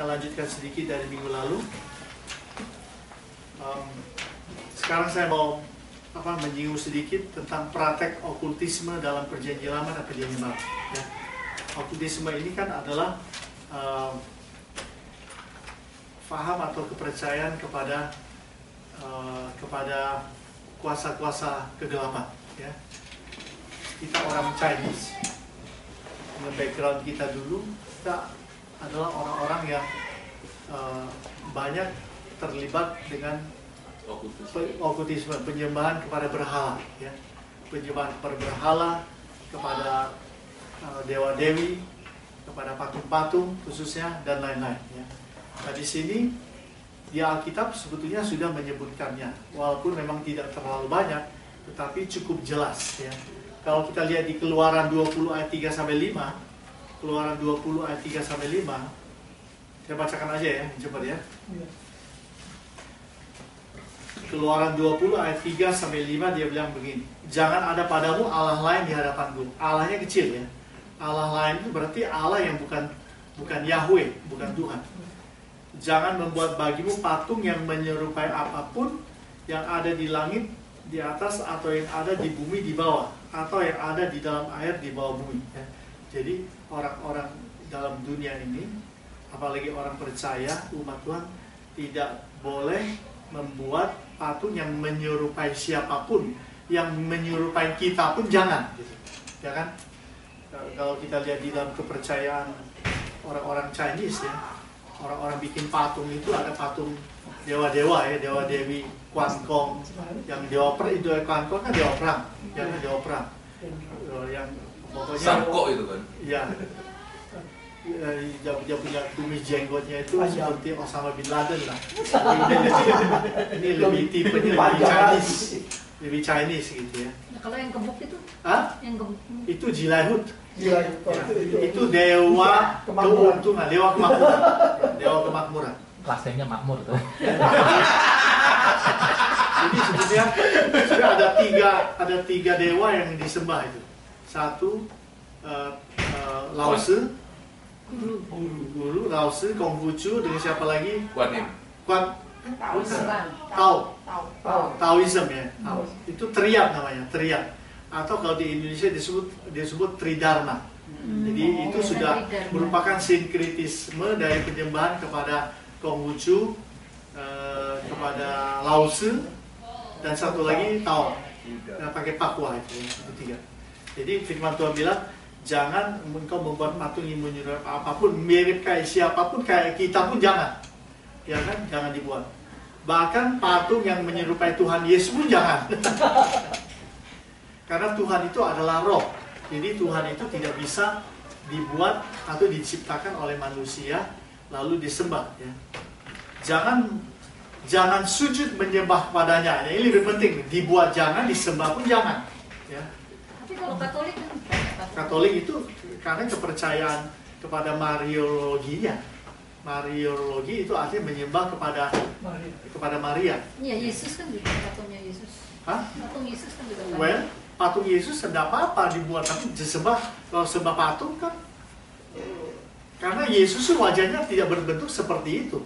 Lanjutkan sedikit dari minggu lalu. Sekarang saya mau menyinggung sedikit tentang praktek okultisme dalam Perjanjian Lama dan Perjanjian Baru. Ya. Okultisme ini kan adalah faham atau kepercayaan kepada kuasa-kuasa kegelapan. Ya. Kita orang Chinese, dengan background kita dulu, kita adalah orang-orang yang banyak terlibat dengan okultisme, penyembahan kepada berhala, ya. Penyembahan kepada berhala, kepada dewa-dewi, kepada patung-patung khususnya, dan lain-lain. Ya. Nah, di sini di Alkitab sebetulnya sudah menyebutkannya, walaupun memang tidak terlalu banyak, tetapi cukup jelas. Ya. Kalau kita lihat di Keluaran 20 ayat 3-5, Keluaran 20 ayat 3-5, saya bacakan aja ya, cepat ya. Keluaran 20 ayat 3-5 dia bilang begini, jangan ada padamu Allah lain di hadapanku. Allahnya kecil ya. Allah lain itu berarti Allah yang bukan Yahweh, bukan Tuhan. Jangan membuat bagimu patung yang menyerupai apapun yang ada di langit di atas, atau yang ada di bumi di bawah, atau yang ada di dalam air di bawah bumi ya. Jadi orang-orang dalam dunia ini, apalagi orang percaya, umat Tuhan, tidak boleh membuat patung yang menyerupai siapapun, yang menyerupai kita pun jangan, gitu. Ya kan? Kalau kita lihat di dalam kepercayaan orang-orang Chinese ya, orang-orang bikin patung itu ada patung dewa-dewa ya, dewa-dewi, Kuan Kong, yang dewa perang, itu Kuan Kong kan dewa perang, yang dewa perang, yang pokoknya Samko itu kan? Iya. Dia punya kumis jenggotnya itu seperti Osama bin Laden lah. Ini lebih tipenya lebih Chinese gitu ya. Nah, kalau yang gebuk itu? Hah? Yang gebuk itu Jilahut. Ya, itu dewa keuntungan, dewa kemakmuran. Dewa kemakmuran. Klasennya makmur tuh. Jadi sebetulnya sudah ada tiga dewa yang disembah itu. Satu Lao Tzu, Guru Lao Tzu, Konghucu, dengan siapa lagi? Taoism ya. Itu Triad namanya, Triad. Atau kalau di Indonesia disebut Tridharma. Jadi itu sudah merupakan sinkretisme dari penyembahan kepada Konghucu, kepada Lao Tzu, dan satu lagi Tao. Pakai Pakwa itu tiga. Jadi firman Tuhan bilang, jangan engkau membuat patung yang menyerupai apapun, mirip kayak siapapun, kayak kita pun jangan. Ya kan? Jangan dibuat. Bahkan patung yang menyerupai Tuhan Yesus pun jangan. Karena Tuhan itu adalah roh. Jadi Tuhan itu tidak bisa dibuat atau diciptakan oleh manusia lalu disembah ya. Jangan sujud menyembah padanya. Ini lebih penting. Dibuat jangan, disembah pun jangan. Ya. Tapi kalau Katolik kan? Katolik itu karena kepercayaan kepada Mariologinya. Mariologi itu artinya menyembah kepada Maria. Iya, Yesus kan juga patungnya Yesus. Hah? Patung Yesus kan juga. Well, patung Yesus tidak apa-apa dibuat, tapi disembah. Kalau sembah patung kan, karena Yesus wajahnya tidak berbentuk seperti itu.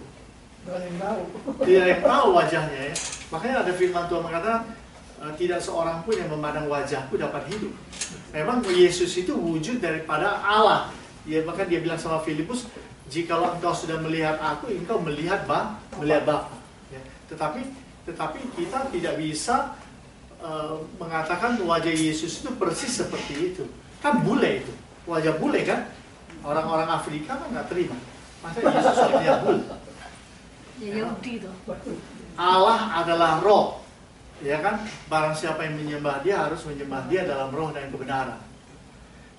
Tidak yang tahu wajahnya ya. Makanya ada firman Tuhan mengatakan, tidak seorang pun yang memandang wajahku dapat hidup. Memang Yesus itu wujud daripada Allah. Bahkan dia bilang sama Filipus, jikalau engkau sudah melihat aku, engkau melihat Bapa. Ya. Tetapi kita tidak bisa mengatakan wajah Yesus itu persis seperti itu. Kan bule itu, wajah bule kan. Orang-orang Afrika kan nggak terima. Masa Yesus wajahnya bule? Ya Yahudi itu. Allah adalah roh. Ya kan, barang siapa yang menyembah dia harus menyembah dia dalam roh dan kebenaran.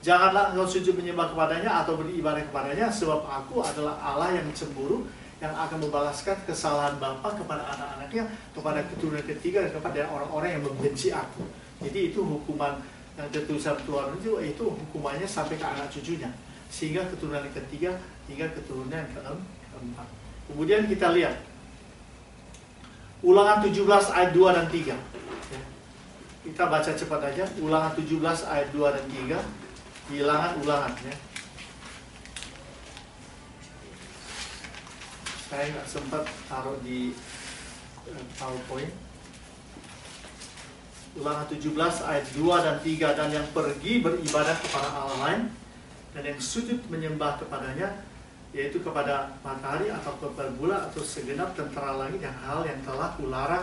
Janganlah engkau sujud menyembah kepadanya atau beribadah kepadanya, sebab aku adalah Allah yang cemburu, yang akan membalaskan kesalahan bapa kepada anak-anaknya, kepada keturunan ketiga, dan kepada orang-orang yang membenci aku. Jadi itu hukuman yang tertuliskan Tuhan itu hukumannya sampai ke anak cucunya, sehingga keturunan ketiga hingga keturunan keempat. Kemudian kita lihat Ulangan 17 ayat 2 dan 3. Ya. Kita baca cepat aja. Ulangan 17 ayat 2 dan 3. Bilangan ulangan ya. Saya nggak sempat taruh di PowerPoint. Ulangan 17 ayat 2 dan 3, dan yang pergi beribadah kepada Allah lain dan yang sujud menyembah kepadanya, yaitu kepada matahari atau kepada bulan atau segenap tentara langit yang hal yang telah kularang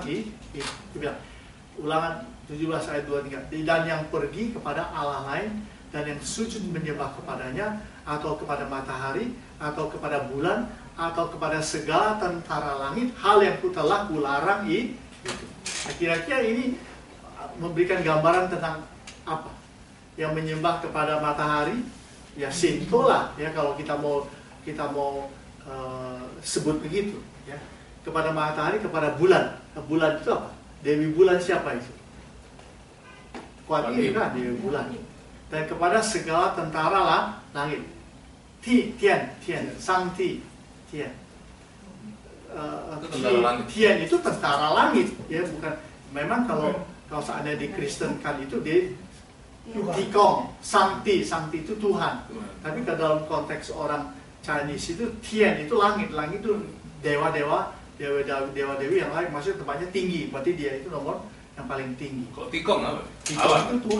Ulangan 17 ayat 2 3, dan yang pergi kepada Allah lain dan yang sujud menyembah kepadanya atau kepada matahari atau kepada bulan atau kepada segala tentara langit, hal yang telah kularang itu. Nah, kira-kira ini memberikan gambaran tentang apa? Yang menyembah kepada matahari, ya Shinto lah, ya kalau kita mau sebut begitu, ya. Kepada matahari, kepada bulan. Bulan itu apa? Dewi bulan siapa itu? Kuan Yin kan, Dewi bulan. Dan kepada segala tentara lah langit. Tian, Sang Tian. Tian itu tentara langit, ya, bukan. Memang kalau seandainya di Kristen kan itu dia Tikong, Sang Ti itu Tuhan. Tapi dalam konteks orang Chinese itu Tian itu langit itu dewa-dewi yang lain, maksudnya tempatnya tinggi, berarti dia itu nomor yang paling tinggi. Kok Tikong apa? Tikong itu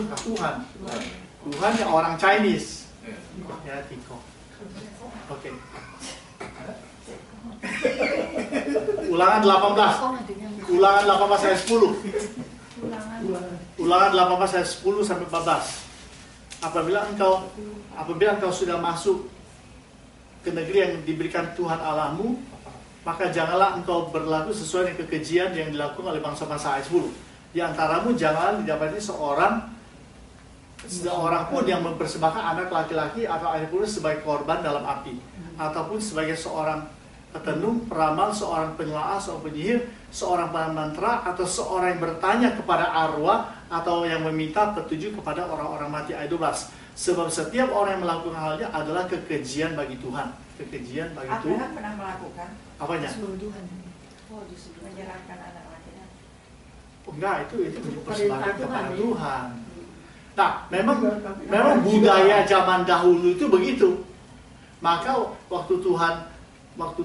Tuhan yang orang Chinese. Ya, Tikong. Oke. Ulangan 18. Ulangan 18 ayat 10. Ulangan 18 ayat 10 sampai 14. Apabila engkau sudah masuk ke negeri yang diberikan Tuhan Allahmu, maka janganlah engkau berlaku sesuai dengan kekejian yang dilakukan oleh bangsa-bangsa. Ayat 10. Di antaramu janganlah didapati seorang pun yang mempersembahkan anak laki-laki atau anak pun sebagai korban dalam api, ataupun sebagai seorang petenung, peramal, seorang penyelaah, seorang penyihir, seorang mantra, atau seorang yang bertanya kepada arwah, atau yang meminta petunjuk kepada orang-orang mati. Ayat 12. Sebab setiap orang yang melakukan halnya adalah kekejian bagi Tuhan. Kekejian bagi Tuhan. Abraham pernah melakukan? Apanya? Menyerahkan anak laki-laki. Enggak, itu dipersembahkan kepada Tuhan. Nah, memang budaya zaman dahulu itu begitu. Maka waktu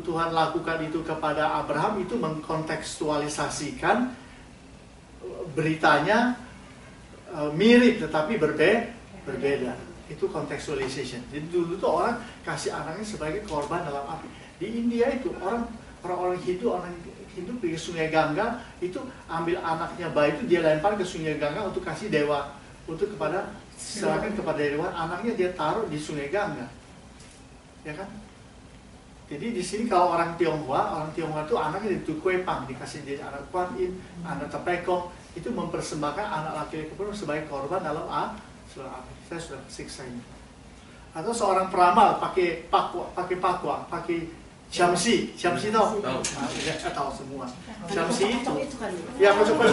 Tuhan lakukan itu kepada Abraham, itu mengkontekstualisasikan beritanya mirip tetapi berbeda. Itu contextualization. Jadi dulu tuh orang kasih anaknya sebagai korban dalam api. Di India itu orang-orang Hindu pergi ke Sungai Gangga, itu ambil anaknya bayi itu dia lempar ke Sungai Gangga untuk kasih dewa, serahkan kepada dewa, anaknya dia taruh di Sungai Gangga. Ya kan? Jadi di sini kalau orang Tionghoa itu anaknya ditukuepang, dikasih jadi anak Kuan Yin, anak Tepekong, itu mempersembahkan anak laki-laki pun sebagai korban dalam api. Saya sudah siksa ini. Atau seorang peramal pakai pakwa, pakai Syamsi tahu? Saya tahu semua. Syamsi itu, ya kocok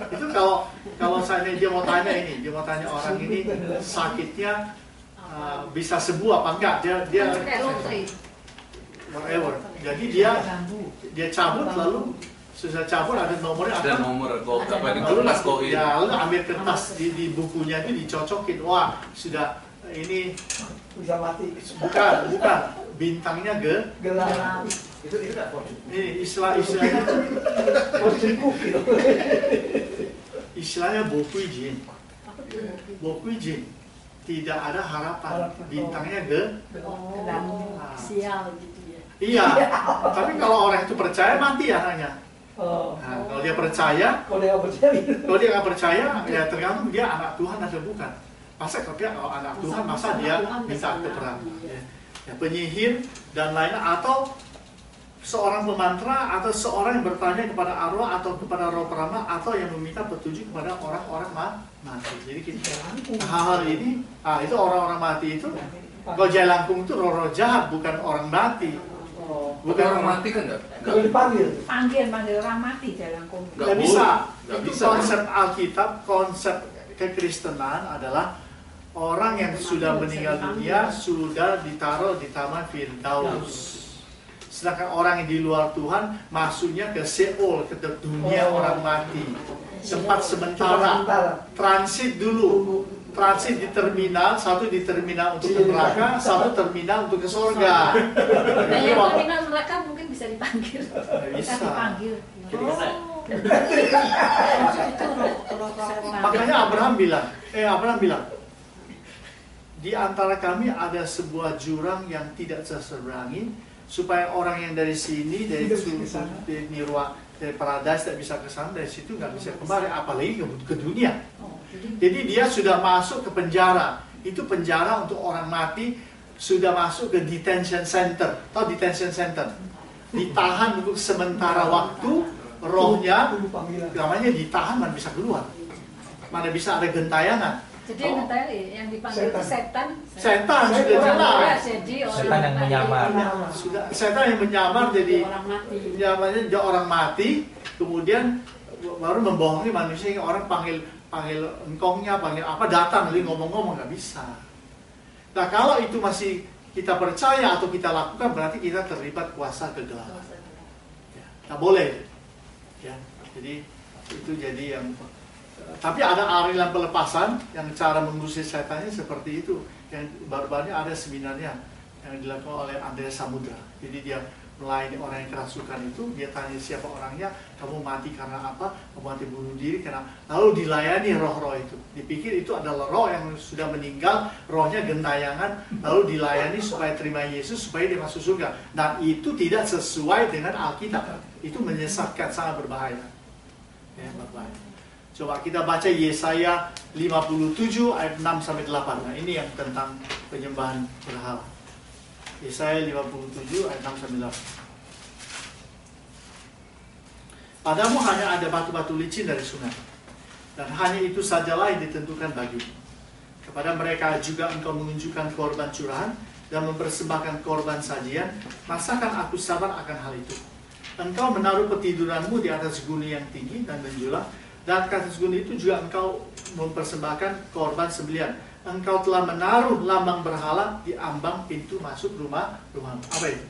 itu kalau saya dia mau tanya orang ini sakitnya bisa sembuh apa enggak, dia whatever. Jadi dia cabut, lalu susah cabut ada nomornya, ada nomor koin. Ya, lalu ambil kertas di bukunya itu dicocokin, wah sudah ini bisa mati. Bukan bintangnya gelap. Itu enggak kok. Ini istilahnya istilahnya bokuijin. Tidak ada harapan, bintangnya sial gitu ya. Iya, tapi kalau orang itu percaya mati anaknya. Nah, kalau dia percaya, kalau dia nggak percaya, ya tergantung dia anak Tuhan atau bukan. Masa kalau anak Tuhan, masa dia minta keterangan. Ya, penyihir dan lainnya, atau seorang pemantra, atau seorang yang bertanya kepada arwah atau kepada roh peramal, atau yang meminta petunjuk kepada orang-orang mati. Jadi hal-hal ini, itu orang-orang mati itu, kalau Jailangkung itu roh-roh jahat, bukan orang mati. Bukan orang mati kan enggak? Panggil orang mati Jailangkung. Nggak bisa. Konsep Alkitab, konsep kekristenan adalah orang yang sudah meninggal dunia sudah ditaruh di Taman Firdaus. Sedangkan orang yang di luar Tuhan masuknya ke Seol, ke dunia orang mati. Tempat sementara, transit dulu. Transit di terminal, satu di terminal untuk ke neraka, satu terminal untuk ke surga. Nah, yang terminal neraka bisa dipanggil. Nggak bisa. Bisa dipanggil. Jadi kena. Itu roh setan. Makanya Abraham bilang, di antara kami ada sebuah jurang yang tidak terseberangi, supaya orang yang dari sini, dari Tidak bisa ke sana. dari paradise tidak bisa ke sana, dari situ nggak bisa kembali, apalagi ke dunia. Oh, Jadi dia sudah masuk ke penjara. Itu penjara untuk orang mati, sudah masuk ke detention center. Tahu detention center? Ditahan untuk sementara waktu, rohnya Tunggu panggilan. namanya ditahan, mana bisa keluar, mana bisa ada gentayangan. Jadi yang tadi yang dipanggil itu setan. Setan sudah jelas. Jadi Setan yang menyamar. Sudah setan yang menyamar jadi orang mati. namanya jadi orang mati, kemudian baru membohongi manusia. Orang panggil engkongnya, panggil apa, datang lagi ngomong-ngomong, nggak bisa. Nah kalau itu masih kita percaya atau kita lakukan, berarti kita terlibat kuasa kegelapan. Ya, nggak boleh. Ya, jadi itu jadi yang. Tapi ada aliran pelepasan yang cara mengusir setannya seperti itu. Yang baru-barunya ada seminarnya yang dilakukan oleh Andreas Samudra. Jadi dia melayani orang yang kerasukan itu, dia tanya siapa orangnya, kamu mati karena apa, kamu mati bunuh diri karena, lalu dilayani roh-roh itu. Dipikir itu adalah roh yang sudah meninggal, rohnya gentayangan, lalu dilayani supaya terima Yesus, supaya dia masuk surga. Dan itu tidak sesuai dengan Alkitab. Itu menyesatkan, sangat berbahaya. Ya, berbahaya. Coba kita baca Yesaya 57 ayat 6-8. Nah, ini yang tentang penyembahan berhala. Yesaya 57 ayat 6-8. Padamu hanya ada batu-batu licin dari sungai, dan hanya itu sajalah yang ditentukan bagimu. Kepada mereka juga engkau menunjukkan korban curahan dan mempersembahkan korban sajian. Masakan aku sabar akan hal itu? Engkau menaruh petiduranmu di atas gunung yang tinggi dan menjulang, dan ke atas gunung itu juga engkau mempersembahkan korban sembelihan. Engkau telah menaruh lambang berhala di ambang pintu masuk rumahmu. Apa itu?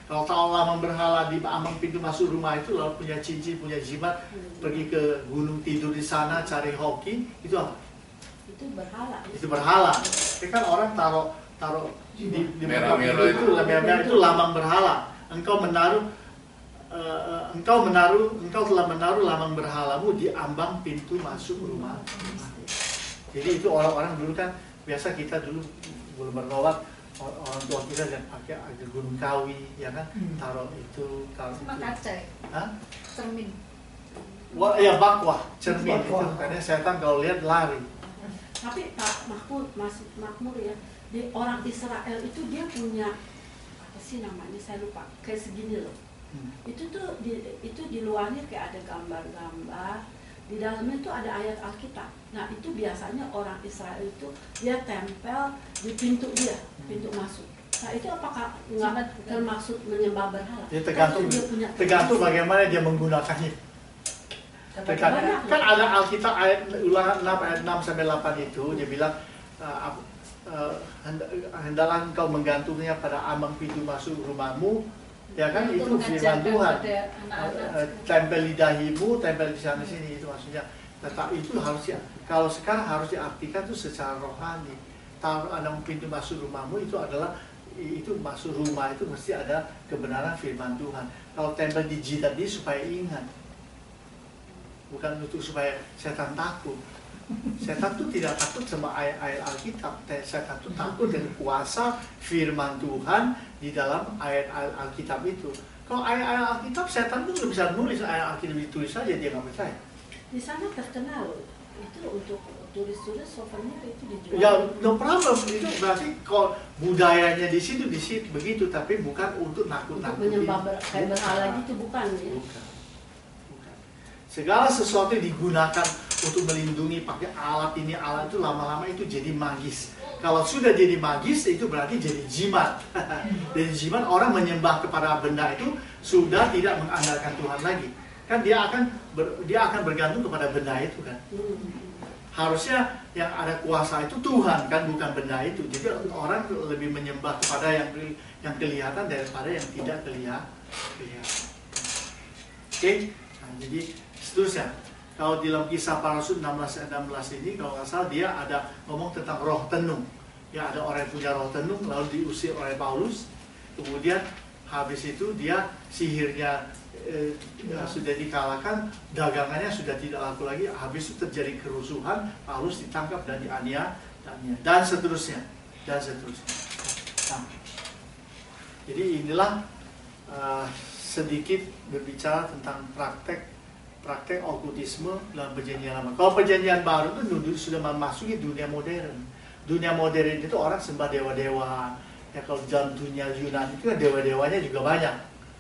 Kalau tahu lambang berhala di ambang pintu masuk rumah itu, lalu punya cincin, punya jimat, pergi ke gunung tidur di sana, cari hoki, itu apa? Itu berhala. Itu berhala. Tapi kan orang taruh di Merah-merah itu, merah-merah itu lambang berhala. Engkau telah menaruh lambang berhalamu di ambang pintu masuk rumah. Jadi itu orang-orang dulu kan, biasa kita dulu belum bertobat, orang tua kita dan pakai gunung kawi, ya kan, taruh itu, Cuma kaca ya? Hah? Cermin. Wah, ya bakwah, cermin itu, karena setan kalau lihat lari. Tapi Pak Makmur ya, di orang Israel itu dia punya apa sih namanya, saya lupa, kayak segini loh. Itu di luarnya kayak ada gambar-gambar, di dalamnya itu ada ayat Alkitab. Nah itu biasanya orang Israel itu dia tempel di pintu dia, pintu masuk. Nah itu apakah nggak termasuk menyembah berhala? Ya tergantung bagaimana dia menggunakannya. Kan ada Alkitab ayat Ulangan 6 ayat 6-8 itu, dia bilang hendaklah engkau menggantungnya pada ambang pintu masuk rumahmu. Ya kan, itu firman Tuhan. Tempel di dahimu, tempel di sana sini, itu maksudnya. Tetapi itu harus kalau sekarang harus diartikan itu secara rohani. Taruh ada pintu masuk rumahmu itu adalah, itu masuk rumah itu mesti ada kebenaran firman Tuhan. Kalau tempel di jidat ini supaya ingat, bukan untuk supaya setan takut. Setan itu tidak takut sama ayat-ayat Alkitab. Setan itu takut dengan kuasa firman Tuhan di dalam ayat-ayat Alkitab itu. Kalau ayat-ayat Alkitab, setan itu nggak bisa nulis ayat Alkitab ditulis saja, dia nggak percaya. Di sana terkenal itu untuk turis-turis souvenir itu dijual. Ya, no problem. Itu berarti kalau budayanya di situ begitu, tapi bukan untuk Untuk nakut-nakutin. menyembah kayak berhala gitu bukan ya? Bukan. Segala sesuatu yang digunakan untuk melindungi, pakai alat ini, alat itu, lama-lama itu jadi magis. Kalau sudah jadi magis, itu berarti jadi jimat. Jadi jimat, orang menyembah kepada benda itu sudah tidak mengandalkan Tuhan lagi. Kan dia akan bergantung kepada benda itu kan. Harusnya yang ada kuasa itu Tuhan kan, bukan benda itu. Jadi orang lebih menyembah kepada yang kelihatan daripada yang tidak kelihatan. Oke? Nah, jadi seterusnya, kalau dalam Kisah Para Rasul 16 ayat 16 ini, kalau nggak salah dia ada ngomong tentang roh tenung. Ya, ada orang yang punya roh tenung, lalu diusir oleh Paulus, kemudian Habis itu dia sihirnya sudah dikalahkan, dagangannya sudah tidak laku lagi. Habis itu terjadi kerusuhan, Paulus ditangkap dan dianiaya dan seterusnya, dan seterusnya. Nah, jadi inilah sedikit berbicara tentang praktek okultisme dalam perjanjian lama. Kalau perjanjian baru itu sudah memasuki dunia modern. Dunia modern itu orang sembah dewa-dewa. Ya kalau dalam dunia Yunani itu kan dewa-dewanya juga banyak,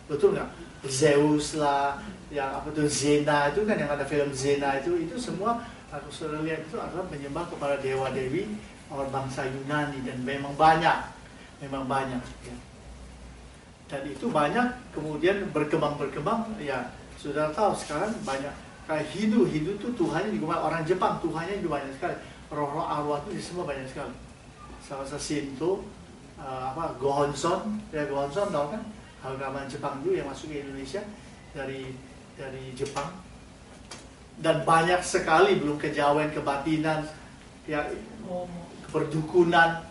betul nggak? Zeus lah, yang apa tuh Zena itu kan, yang ada film Zena itu semua aku sudah lihat itu adalah menyembah kepada dewa-dewi orang bangsa Yunani, dan memang banyak ya. Dan itu banyak kemudian berkembang ya. Sudah tahu sekarang banyak kayak Hindu tuh Tuhannya juga banyak. Orang Jepang Tuhannya juga banyak sekali, roh-roh arwah itu disembah banyak sekali. Sama Shinto, Gohonson tahu kan, agama Jepang dulu yang masuk ke Indonesia dari Jepang, dan banyak sekali belum kejawen, kebatinan, ya perdukunan,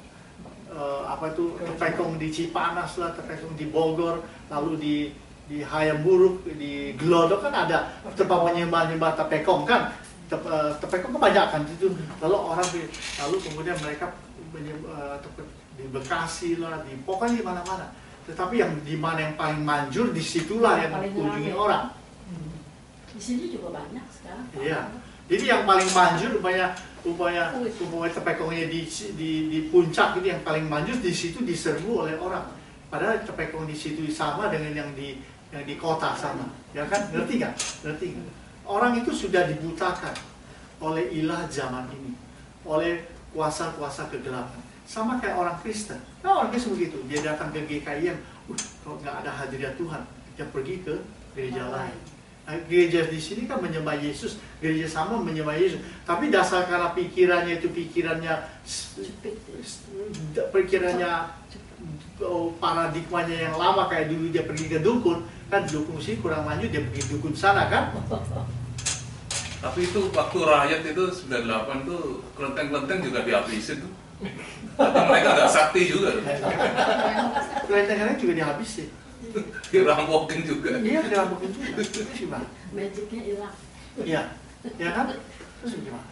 tepekong di Cipanas lah, tepekong di Bogor, lalu di Hayamburuk, di Glodok kan ada tempat menyembah tepekong kan, tepekong kebanyakan itu, lalu kemudian mereka di Bekasi lah, pokoknya di mana-mana. Tetapi yang di mana yang paling manjur, disitulah yang dikunjungi orang. Di sini juga banyak sekarang. Iya. Jadi yang paling manjur upaya tepekongnya di puncak itu yang paling manjur, di situ diserbu oleh orang. Padahal tepekong di situ sama dengan yang di kota sama, ya kan? Ngerti nggak? Orang itu sudah dibutakan oleh ilah zaman ini, oleh kuasa-kuasa kegelapan. Sama kayak orang Kristen. Nah, orang Kristen begitu. Dia datang ke GKIM, kalau nggak ada hadirat Tuhan, dia pergi ke gereja lain. Nah, gereja di sini kan menyembah Yesus, gereja sama menyembah Yesus. Tapi dasar karena pikirannya paradigmanya yang lama, kayak dulu dia pergi ke dukun, kan dukun sini kurang lanjut, dia pergi dukun sana kan. Tapi itu waktu rakyat itu 98 tuh kelenteng-kelenteng juga dihabisin tuh. Tapi mereka nggak sakti juga. Kelenteng-kelenteng juga dihabisin. Dirampokin juga. Iya, dirampokin juga. Terus gimana? Magicnya hilang. Iya, ya kan? Terus gimana?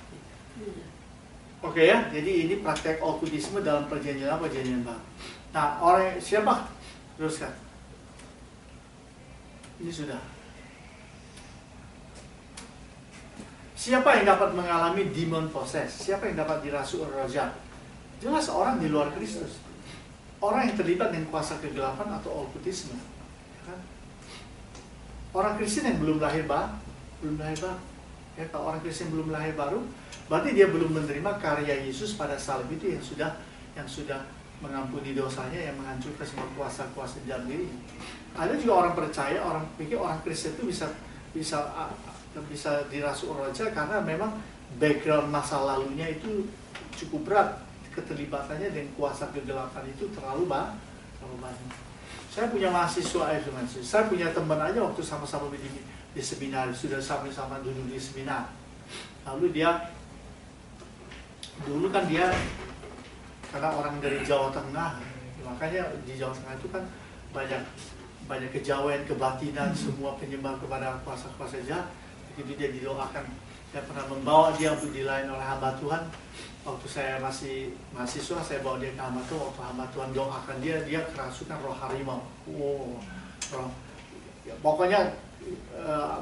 Oke ya, jadi ini praktek okultisme dalam perjanjian baru. Nah, orang siapa? Teruskan. Ini sudah. Siapa yang dapat mengalami demon possess? Siapa yang dapat dirasuk roh jahat? Jelas orang di luar Kristus. Orang yang terlibat dengan kuasa kegelapan atau okultisme. Kan? Orang Kristen yang belum lahir baru. Ya, kalau orang Kristen belum lahir baru, berarti dia belum menerima karya Yesus pada salib itu yang sudah mengampuni dosanya, yang menghancurkan semua kuasa-kuasa dalam dirinya. Ada juga orang percaya, orang pikir orang Kristen itu bisa dirasuk roh jahat karena memang background masa lalunya itu cukup berat, keterlibatannya dengan kuasa kegelapan itu terlalu banyak. Saya punya mahasiswa, saya punya teman aja waktu sama-sama di seminar, sudah sama-sama duduk di seminar. Lalu dulu kan dia karena orang dari Jawa Tengah, makanya di Jawa Tengah itu kan banyak kejawen, kebatinan, semua penyembah kepada kuasa-kuasa jahat. Jadi dia didoakan. Saya pernah membawa dia untuk dilayani oleh hamba Tuhan. Waktu saya masih mahasiswa, saya bawa dia ke hamba Tuhan. Waktu hamba Tuhan doakan dia kerasukan roh harimau. Pokoknya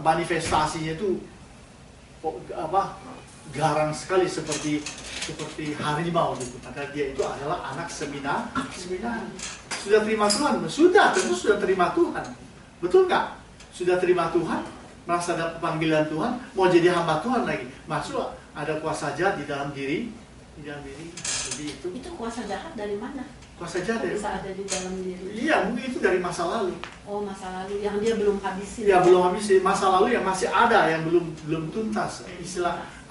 manifestasinya itu garang sekali seperti harimau gitu. Padahal dia itu adalah anak seminar. Sudah terima Tuhan? Tentu sudah terima Tuhan. Betul nggak? Sudah terima Tuhan, merasa ada panggilan Tuhan, mau jadi hamba Tuhan lagi. Maksud ada kuasa jahat di dalam diri. Jadi itu kuasa jahat dari mana? Kuasa jahat dari bisa ada di dalam diri. Iya, mungkin itu dari masa lalu. Oh, masa lalu yang dia belum habisin. Ya, belum habisin. Masa lalu yang masih ada, yang belum tuntas.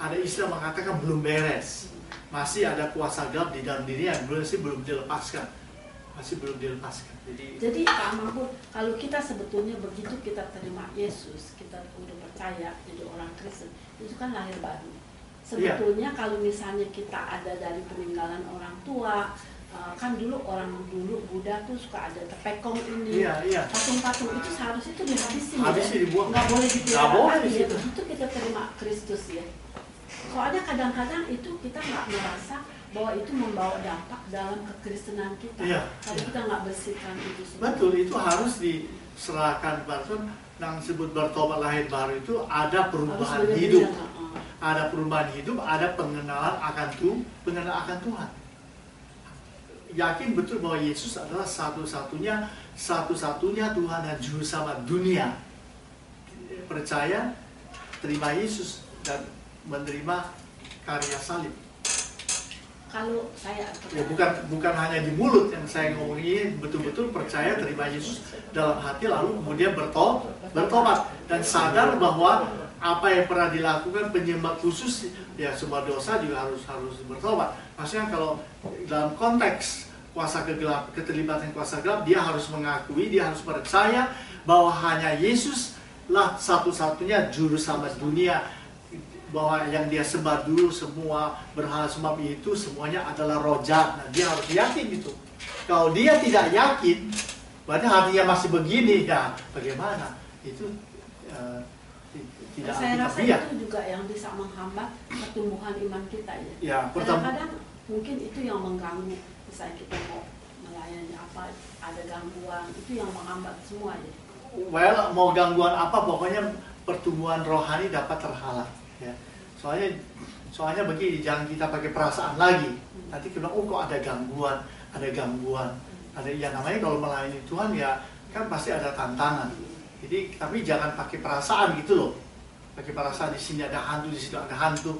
Ada istilah mengatakan belum beres. Masih ada kuasa gelap di dalam diri yang belum dilepaskan. Masih belum dilepaskan. Jadi Pak Mahfud, kalau kita sebetulnya begitu kita terima Yesus, kita udah percaya jadi orang Kristen, itu kan lahir baru. Sebetulnya kalau misalnya kita ada dari peninggalan orang tua, kan dulu orang dulu Buddha tuh suka ada tepekong ini, Iya. patung-patung itu seharusnya itu dihabisin, Habisnya dibuang. nggak boleh Nggak dipelihara boleh lagi di ya. situ. Begitu kita terima Kristus ya. Soalnya kadang-kadang itu kita nggak merasa bahwa itu membawa dampak dalam kekristenan kita. Iya, Kalau iya. kita nggak bersihkan itu semua. Betul, itu harus diserahkan pada Tuhan. Yang disebut bertobat lahir baru itu ada perubahan Harus hidup. benar-benar, Ada perubahan hidup, ada pengenalan akan Tuhan. Yakin betul bahwa Yesus adalah satu-satunya Tuhan dan Juru Selamat dunia. Percaya, terima Yesus dan menerima karya salib. Kalau saya Ya, bukan hanya di mulut yang saya ngomong ini, betul-betul percaya terima Yesus dalam hati lalu kemudian bertobat dan sadar bahwa apa yang pernah dilakukan penyembah khusus ya semua dosa juga harus bertobat. Maksudnya kalau dalam konteks keterlibatan kuasa gelap, dia harus mengakui, dia harus percaya bahwa hanya Yesus lah satu-satunya juru selamat dunia, bahwa yang dia sembah dulu semua berhala sembah itu semuanya adalah roh jahat. Nah, dia harus yakin itu. Kalau dia tidak yakin, berarti hatinya masih begini, ya bagaimana? Itu tidak saya rasa biak. itu juga yang bisa menghambat pertumbuhan iman kita ya. Ya, pertama, Kadang-kadang mungkin itu yang mengganggu. Misalnya kita mau melayani apa, ada gangguan, itu yang menghambat semua ya. well, mau gangguan apa, pokoknya pertumbuhan rohani dapat terhalang. Ya. Soalnya begini, jangan kita pakai perasaan lagi. Nanti kita bilang, oh kok ada gangguan. Ada yang namanya kalau melayani Tuhan ya kan pasti ada tantangan. Jadi tapi jangan pakai perasaan gitu loh. Pakai perasaan di sini ada hantu, di situ ada hantu.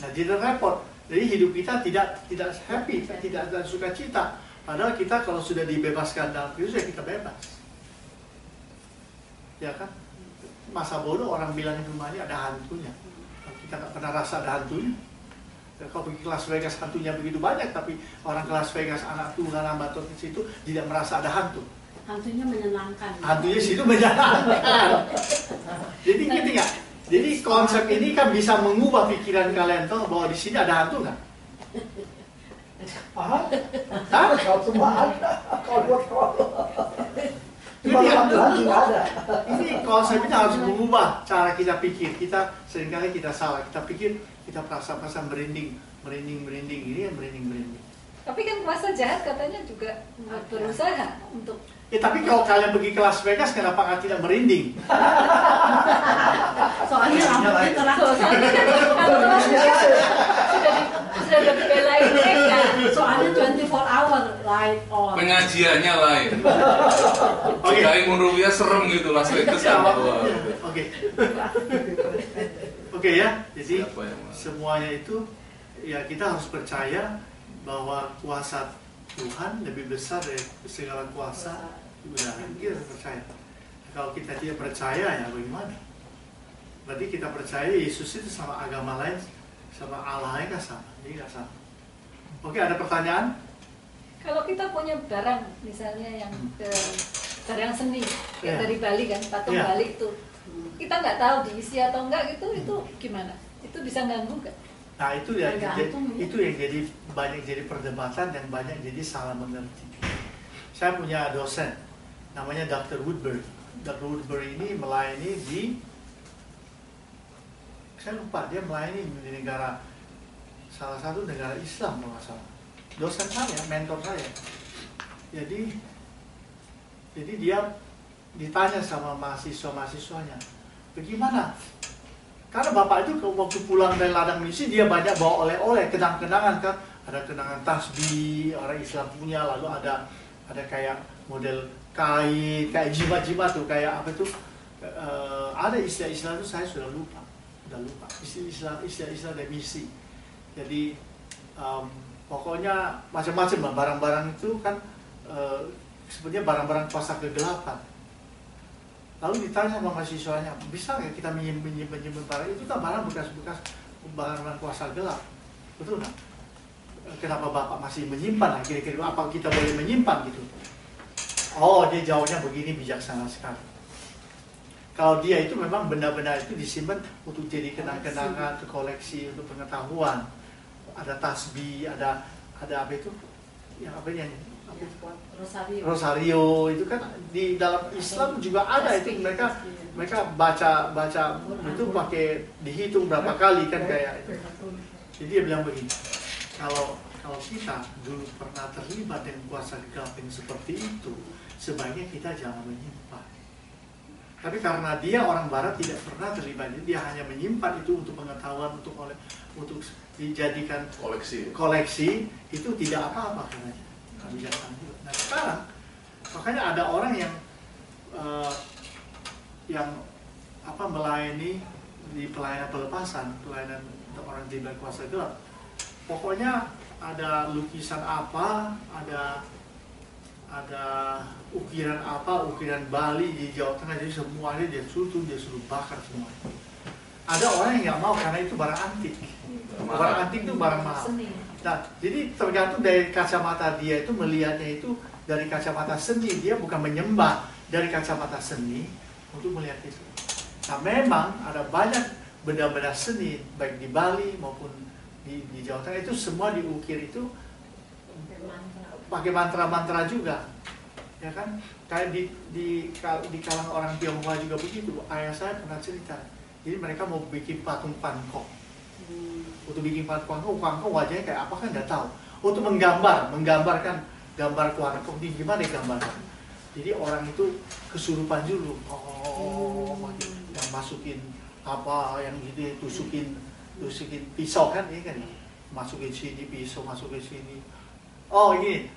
Nah jadi repot. Jadi hidup kita tidak happy, tidak ada sukacita. Padahal kita kalau sudah dibebaskan dalam Kristus ya kita bebas. Ya kan? Masa bodoh orang bilang di rumahnya ada hantunya. Kita nggak pernah rasa ada hantunya. Ya, kalau pergi ke Las Vegas hantunya begitu banyak, tapi orang ke Las Vegas anak Tuhan hamba Tuhan di situ tidak merasa ada hantu. Hantunya menyenangkan. Hantunya situ menyenangkan. Jadi gitu nggak? Jadi konsep ini kan bisa mengubah pikiran kalian tahu bahwa di sini ada hantu nggak? Hah? Hah? Kalau semua ada, kalau buat kalau cuma Jadi hantu nggak ada. ini konsepnya harus mengubah cara kita pikir. Kita seringkali kita salah. Kita pikir kita perasa merinding. Ini yang merinding. Tapi kan kuasa jahat katanya juga berusaha untuk Ya tapi kalau kalian pergi ke Las Vegas, kenapa nggak tidak merinding? Soalnya lampunya terang. soalnya kan kalau Las Vegas sudah dibelain mereka. Soalnya 24 hour light on. Pengajiannya lain. Oke. Kayak Monrovia serem gitu Las Vegas sama gua. Oke. Oke ya. Jadi Siapa yang mau? semuanya itu ya kita harus percaya bahwa kuasa Tuhan lebih besar dari segala kuasa. Udah, kita harus percaya. Kalau kita tidak percaya ya bagaimana? Berarti kita percaya Yesus itu sama agama lain, sama Allah lain kan sama. Jadi nggak sama. Oke, ada pertanyaan? Kalau kita punya barang misalnya yang barang seni yang Iya. dari Bali kan, patung Iya. Bali itu, kita nggak tahu diisi atau enggak itu gimana? Itu bisa ganggu nggak? Nah itu ya, Tergantung, ya. itu yang jadi banyak jadi perdebatan dan banyak jadi salah mengerti. Saya punya dosen, namanya Dr. Woodbury. Dr. Woodbury ini melayani di, saya lupa dia melayani di negara, salah satu negara Islam kalau nggak salah. Dosen saya, mentor saya. Jadi dia ditanya sama mahasiswa-mahasiswanya, bagaimana? Karena bapak itu waktu pulang dari ladang misi dia banyak bawa oleh-oleh, kenang-kenangan kan, ada kenangan tasbih orang Islam punya, lalu ada kayak model kain, kayak jimat-jimat tuh, kayak apa itu, ada istilah-istilah itu saya sudah lupa, istilah-istilah dari misi. Jadi pokoknya macam-macam lah barang-barang itu kan sebenarnya barang-barang kuasa kegelapan. Lalu ditanya sama mahasiswanya, bisa nggak kita menyimpan barang itu kan barang bekas-bekas barang kuasa gelap, betul nggak? Kenapa bapak masih menyimpan? Kira-kira apa kita boleh menyimpan gitu? Oh, dia jawabnya begini, bijaksana sekali. Kalau dia itu memang benda-benda itu disimpan untuk jadi kenang-kenangan, untuk koleksi, untuk pengetahuan. Ada tasbih, ada apa itu? yang apa ya? Rosario. Rosario itu kan di dalam Islam juga ada itu, mereka baca itu pakai dihitung berapa kali kan kayak itu. Jadi dia bilang begini, kalau kita dulu pernah terlibat dengan kuasa gelap yang seperti itu, sebaiknya kita jangan menyimpan. Tapi karena dia orang Barat tidak pernah terlibat, dia hanya menyimpan itu untuk pengetahuan, untuk dijadikan koleksi itu tidak apa-apa katanya. Nah sekarang makanya ada orang yang melayani di pelayanan pelepasan, pelayanan untuk orang di bawah kuasa gelap. Pokoknya ada lukisan apa, ada ukiran apa, ukiran Bali di Jawa Tengah, jadi semuanya dia suruh bakar semuanya. Ada orang yang nggak mau karena itu barang antik. Barang antik itu barang mahal. Nah, jadi tergantung dari kacamata dia itu melihatnya itu dari kacamata seni, dia bukan menyembah dari kacamata seni untuk melihat itu. Nah, memang ada banyak benda-benda seni baik di Bali maupun di Jawa Tengah itu semua diukir itu pakai mantra-mantra juga, ya kan? Kayak di kalangan orang Tionghoa juga begitu. Ayah saya pernah cerita. Jadi mereka mau bikin patung Pankong. Untuk bikin patung Pankong wajahnya kayak apa kan nggak tahu. Untuk menggambarkan gambar Pankong ini gimana digambarkan. Jadi orang itu kesurupan dulu. Yang masukin apa yang gitu, tusukin pisau kan, ini kan? Masukin sini pisau, masukin sini. Oh ini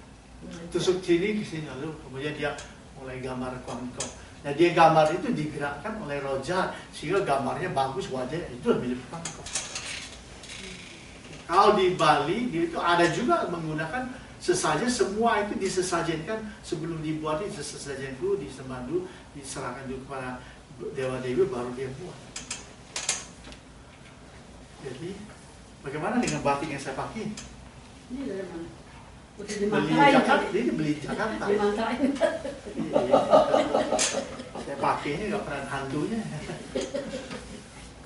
tusuk sini ke sini, lalu kemudian dia mulai gambar Pankong. Nah dia gambar itu digerakkan oleh roh jahat sehingga gambarnya bagus, wajahnya itu milik Pankong. Kalau di Bali dia itu ada juga menggunakan sesajen, semua itu disesajenkan sebelum dibuat, disesajen dulu, disembah dulu, diserahkan dulu kepada dewa-dewi baru dia buat. Jadi bagaimana dengan batik yang saya pakai? Ini dari mana? Beli Jakarta, dia beli Jakarta. Saya pakainya nggak pernah hantunya.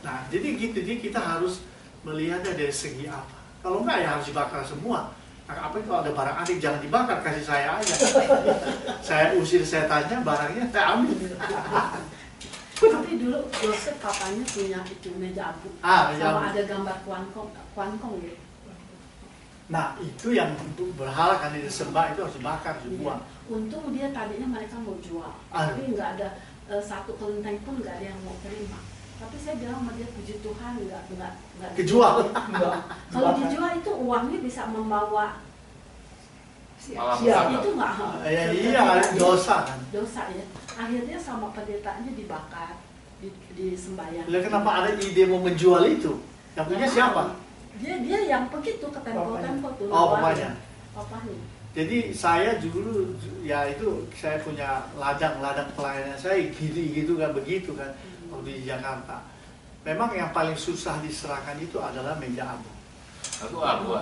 Nah, jadi gitu, jadi kita harus melihatnya dari segi apa. Kalau enggak ya harus dibakar semua. Nah, apa kalau ada barang antik jangan dibakar, kasih saya aja. Saya usir setannya, barangnya saya ambil. Tapi dulu Joseph papanya punya itu meja abu. Sama ada gambar Pankong ya. Nah itu yang berhala kan disembah itu harus dibakar, dibuang. Untung dia tadinya mereka mau jual, tapi nggak ada satu kelenteng pun nggak ada yang mau terima. Tapi saya bilang sama dia, puji Tuhan nggak kejual. Kalau dijual itu uangnya bisa membawa itu nggak. Iya dosa kan. Dosa ya. Akhirnya sama pendetanya dibakar, disembahyang. Lalu kenapa ada ide mau menjual itu? Yang punya siapa? Dia yang begitu ke tempo-tempo tuh. Papanya. Papanya. Jadi saya dulu ya itu saya punya ladang pelayanan saya gitu kan begitu kan waktu di Jakarta. Memang yang paling susah diserahkan itu adalah meja abu. Itu abu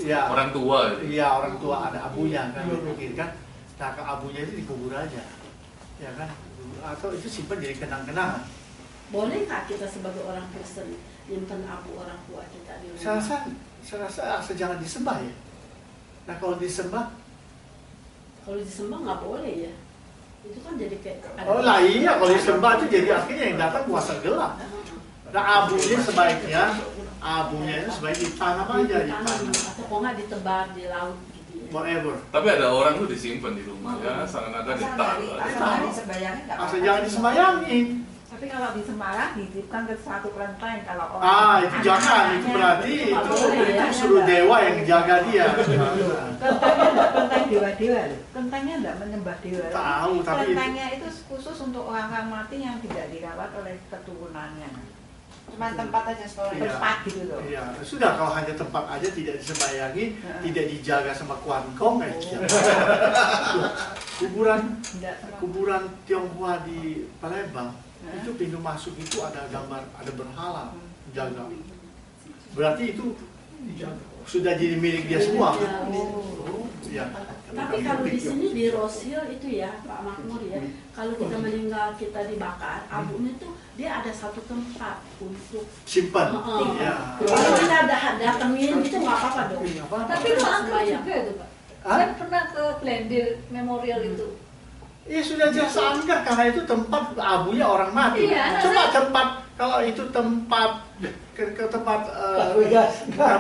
ya. Orang tua. Iya orang tua ada abunya kan berpikir kan. Nah ke abunya itu dikubur aja, ya kan? Atau itu simpan jadi kenang-kenangan. Boleh nggak kita sebagai orang Kristen nyimpen abu orang tua kita di rumah? Saya rasa jangan disembah ya. Nah kalau disembah nggak boleh ya. Itu kan jadi kayak oh lah iya kalau disembah itu jadi akhirnya yang datang kuasa gelap. Nah abunya itu sebaiknya ditanam aja di tanah. Atau kok nggak ditebar di laut gitu ya. Whatever. Tapi ada orang tuh disimpan di rumah ya, seakan-akan ditaruh. Asal jangan disembayangin. Tapi kalau di Semarang dititipkan ke satu kelenteng kalau orang. Itu jangan, itu berarti itu suruh dewa yang jaga dia. Kelenteng dewa-dewa loh. Kelentengnya enggak menyembah dewa. Tahu, tapi kelentengnya itu khusus untuk orang mati yang tidak dirawat oleh keturunannya. Cuma tempat aja tempat gitu loh. Iya, sudah kalau hanya tempat aja tidak disembayangi, tidak dijaga sama Pankong kuburan Tionghoa di Palembang. Itu pintu masuk itu ada gambar, ada berhala jaga. Berarti itu sudah jadi milik dia semua. Ya. Tapi kalau di sini di Rosil itu ya Pak Makmur ya, kalau kita meninggal kita dibakar, abunya tuh dia ada satu tempat untuk simpan. Kalau kita datengin itu nggak apa-apa dong. Tapi itu angker juga itu Pak. Saya pernah ke Glendale Memorial itu. Ya sudah jelas angker karena itu tempat abunya orang mati. Iya, Cuma tempat kalau itu tempat ke tempat